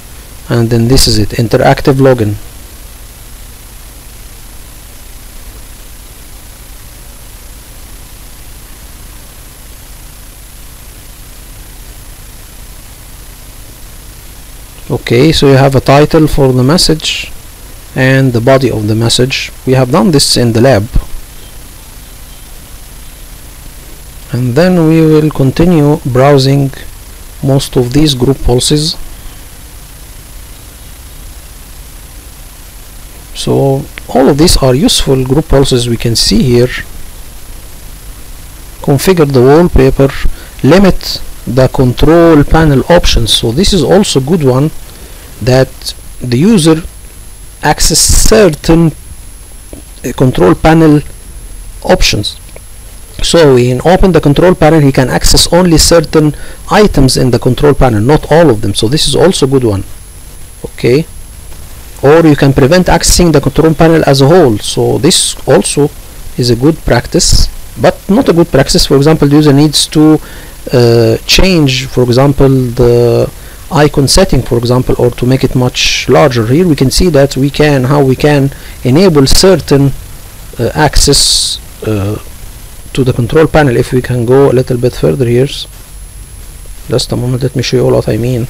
and then this is it, interactive login. Okay, so you have a title for the message and the body of the message. We have done this in the lab, and then we will continue browsing most of these group policies. So all of these are useful group policies. We can see here, configure the wallpaper, limit the control panel options. So this is also a good one, that the user access certain control panel options. So when open the control panel, he can access only certain items in the control panel, not all of them. So this is also a good one. Okay, or you can prevent accessing the control panel as a whole. So this also is a good practice, but not a good practice. For example, the user needs to change, for example, the icon setting, for example, or to make it much larger. Here we can see that we can enable certain access to the control panel. If we can go a little bit further here, just a moment, let me show you all what I mean.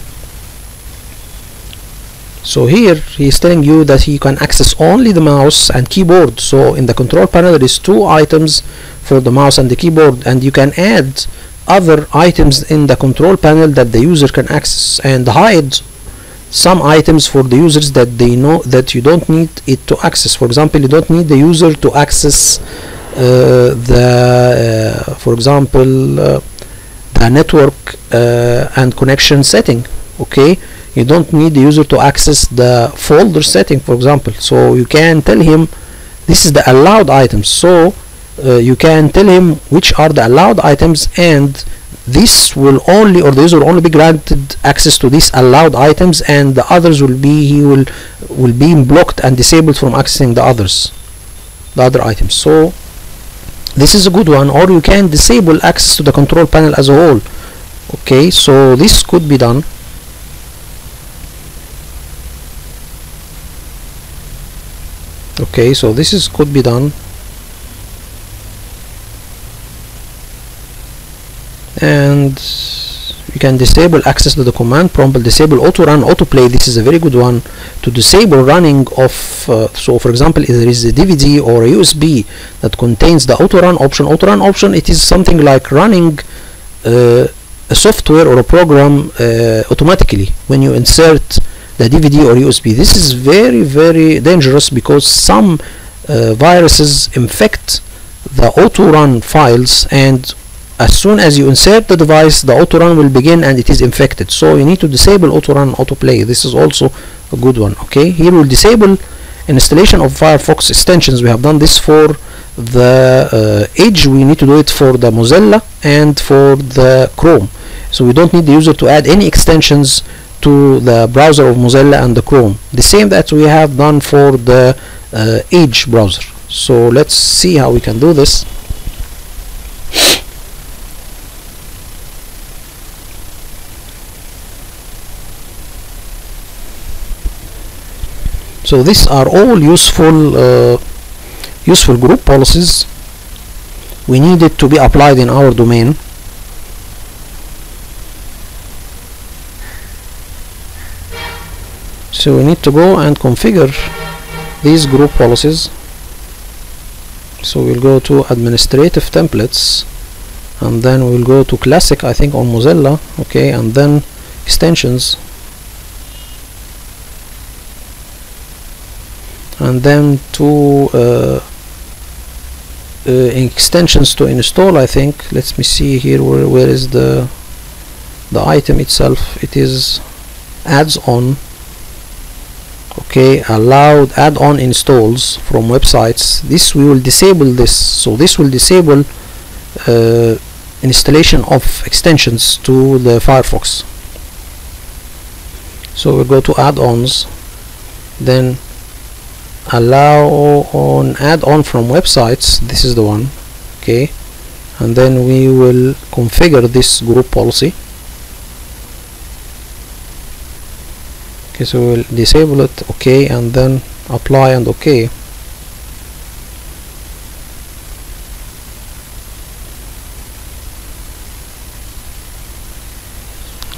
So here he is telling you that he can access only the mouse and keyboard. So in the control panel there is 2 items for the mouse and the keyboard, and you can add other items in the control panel that the user can access, and hide some items for the users that they know that you don't need it to access. For example, you don't need the user to access for example the network and connection setting. Okay, you don't need the user to access the folder setting, for example. So you can tell him this is the allowed items. So you can tell him which are the allowed items, and this will only, or the user will only be granted access to these allowed items, and the others will be, he will be blocked and disabled from accessing the other items. So this is a good one. Or you can disable access to the control panel as a whole. Okay, so this could be done. Okay, so this could be done. and you can disable access to the command prompt, disable auto run, autoplay. This is a very good one to disable running of so for example, if there is a DVD or a USB that contains the auto run option, it is something like running a software or a program automatically when you insert the DVD or USB. This is very, very dangerous because some viruses infect the auto run files, and as soon as you insert the device, the auto run will begin and it is infected. So you need to disable auto run, autoplay. This is also a good one. Okay, here we'll disable installation of Firefox extensions. We have done this for the Edge. We need to do it for the Mozilla and for the Chrome. So we don't need the user to add any extensions to the browser of Mozilla and the Chrome. The same that we have done for the Edge browser. So let's see how we can do this. So these are all useful group policies. We need it to be applied in our domain. So we need to go and configure these group policies. So we'll go to administrative templates, and then we'll go to classic, I think, on Mozilla. Okay, and then extensions, and then to extensions to install. I think, let me see here, where is the item itself. It is adds-on. Okay, allowed add-on installs from websites. This we will disable this. So this will disable installation of extensions to the Firefox. So we'll go to add-ons, then allow on add-on from websites. This is the one. Okay, and then we will configure this group policy. Okay, so we'll disable it. Okay, and then apply and okay.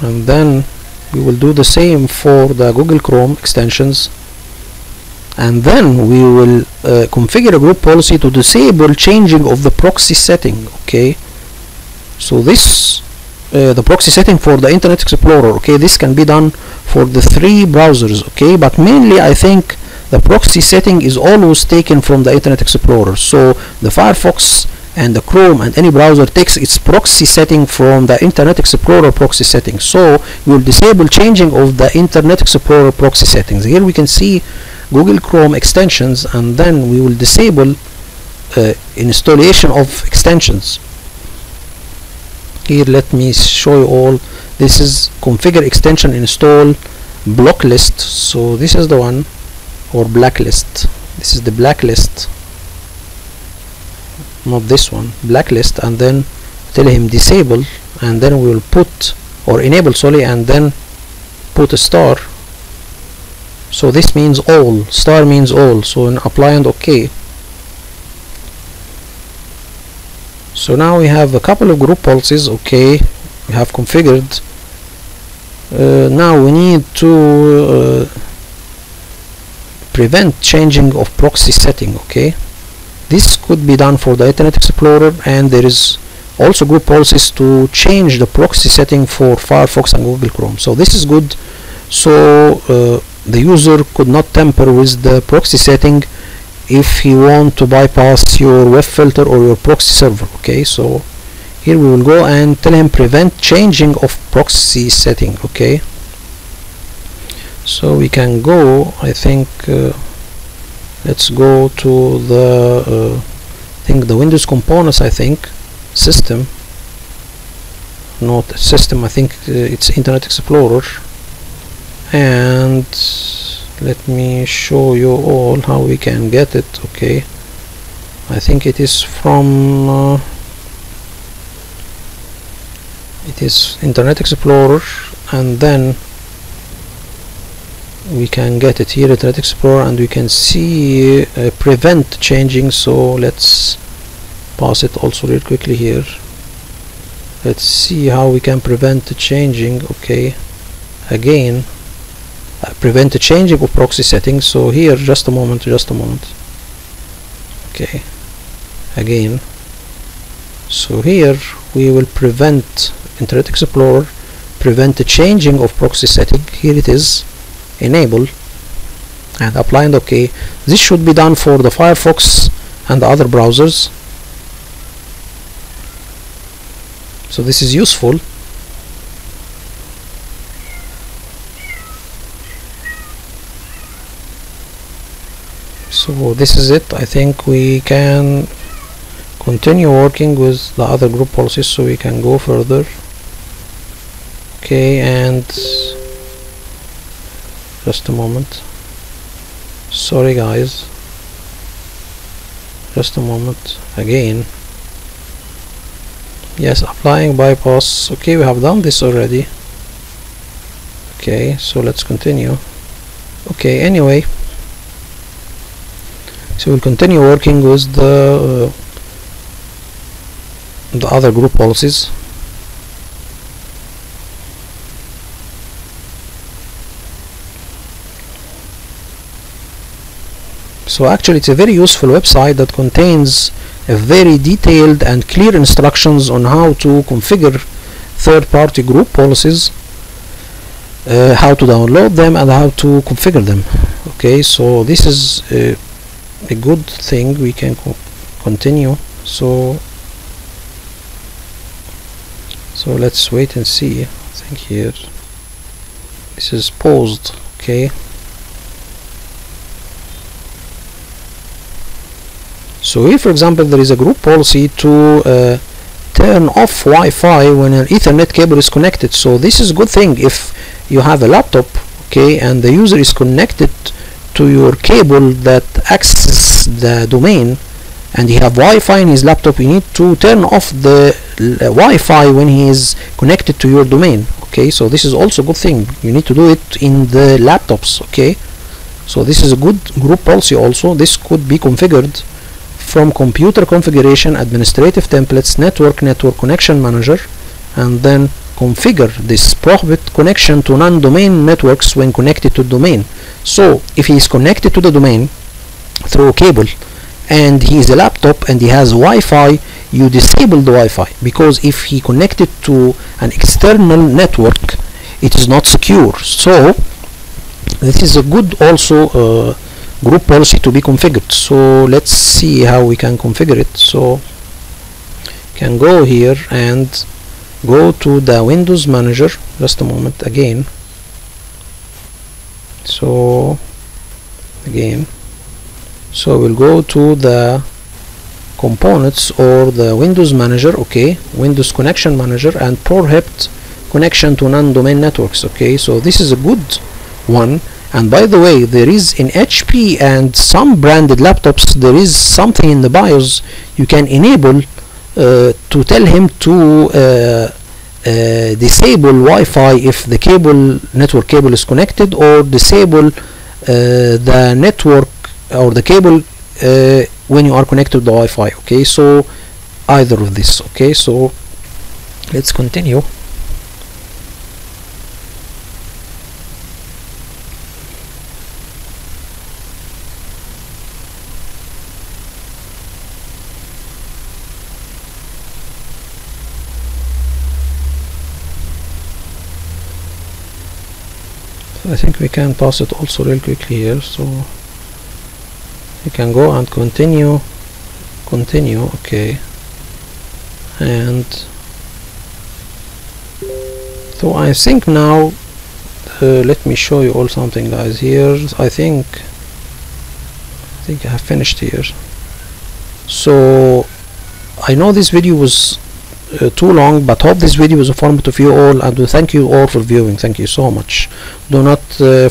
And then we will do the same for the Google Chrome extensions, and then we will configure a group policy to disable changing of the proxy setting. Okay, so this the proxy setting for the Internet Explorer. Okay, this can be done for the 3 browsers. Okay, but mainly I think the proxy setting is always taken from the Internet Explorer. So the Firefox and the Chrome and any browser takes its proxy setting from the Internet Explorer proxy setting. So we will disable changing of the Internet Explorer proxy settings. Here we can see Google Chrome extensions, and then we will disable installation of extensions. Here, let me show you all. This is configure extension install blocklist. So this is the one, or blacklist. This is the blacklist, not this one, blacklist. And then tell him disable, and then we will put, or enable, sorry, and then put a star. So this means all, star means all. So apply and okay. So now we have a couple of group policies. Okay, we have configured. Now we need to prevent changing of proxy setting. Okay, this could be done for the Internet Explorer, and there is also group policies to change the proxy setting for Firefox and Google Chrome. So this is good. So the user could not tamper with the proxy setting if he want to bypass your web filter or your proxy server. Okay, so here we will go and tell him prevent changing of proxy setting. Okay, so we can go, I think, let's go to the I think the Windows components, I think system, not system, I think it's Internet Explorer, and let me show you all how we can get it. Okay, I think it is from it is Internet Explorer, and then we can get it here, Internet Explorer, and we can see prevent changing. So let's pass it also real quickly here. let's see how we can prevent the changing. Okay, again, prevent the changing of proxy settings. So here, just a moment. Okay, again, so here we will prevent Internet Explorer, prevent the changing of proxy setting. Here it is, enable, and apply and OK. This should be done for the Firefox and the other browsers, so this is useful. So this is it. I think we can continue working with the other group policies, so we can go further. Okay, and just a moment, sorry guys, just a moment. Again, yes, applying bypass. Okay, we have done this already. Okay, so let's continue. Okay, anyway, so we'll continue working with the other group policies. So actually it's a very useful website that contains a very detailed and clear instructions on how to configure third-party group policies, how to download them and how to configure them. Okay, so this is a good thing. We can continue. So let's wait and see. I think here this is paused. Okay, so if for example there is a group policy to turn off Wi-Fi when an Ethernet cable is connected, so this is a good thing. If you have a laptop, okay, and the user is connected to your cable that accesses the domain, and he have Wi-Fi in his laptop, you need to turn off the Wi-Fi when he is connected to your domain. Okay, so this is also a good thing. You need to do it in the laptops. Okay, so this is a good group policy also. This could be configured from computer configuration, administrative templates, network connection manager, and then configure this prohibit connection to non-domain networks when connected to domain. So if he is connected to the domain through a cable and he is a laptop and he has Wi-Fi, you disable the Wi-Fi, because if he connected to an external network, it is not secure. So this is a good also group policy to be configured. So let's see how we can configure it. So can go here and go to the Windows Manager. Just a moment again. So again, so we'll go to the components or the Windows Manager. Okay, Windows Connection Manager, and prohibit connection to non-domain networks. Okay, so this is a good one. And by the way, there is in HP and some branded laptops, there is something in the BIOS you can enable to tell him to disable Wi-Fi if the network cable is connected, or disable the network or the cable when you are connected to the Wi-Fi. Okay, so either of this. Okay, so let's continue. I think we can pass it also real quickly here, so we can go and continue. Okay, and so I think now let me show you all something, guys. Here I think I have finished here. So I know this video was too long, but hope this video was informative to you all, and thank you all for viewing. Thank you so much. Do not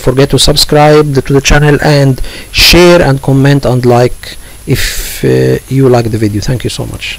forget to subscribe to the channel and share and comment and like if you like the video. Thank you so much.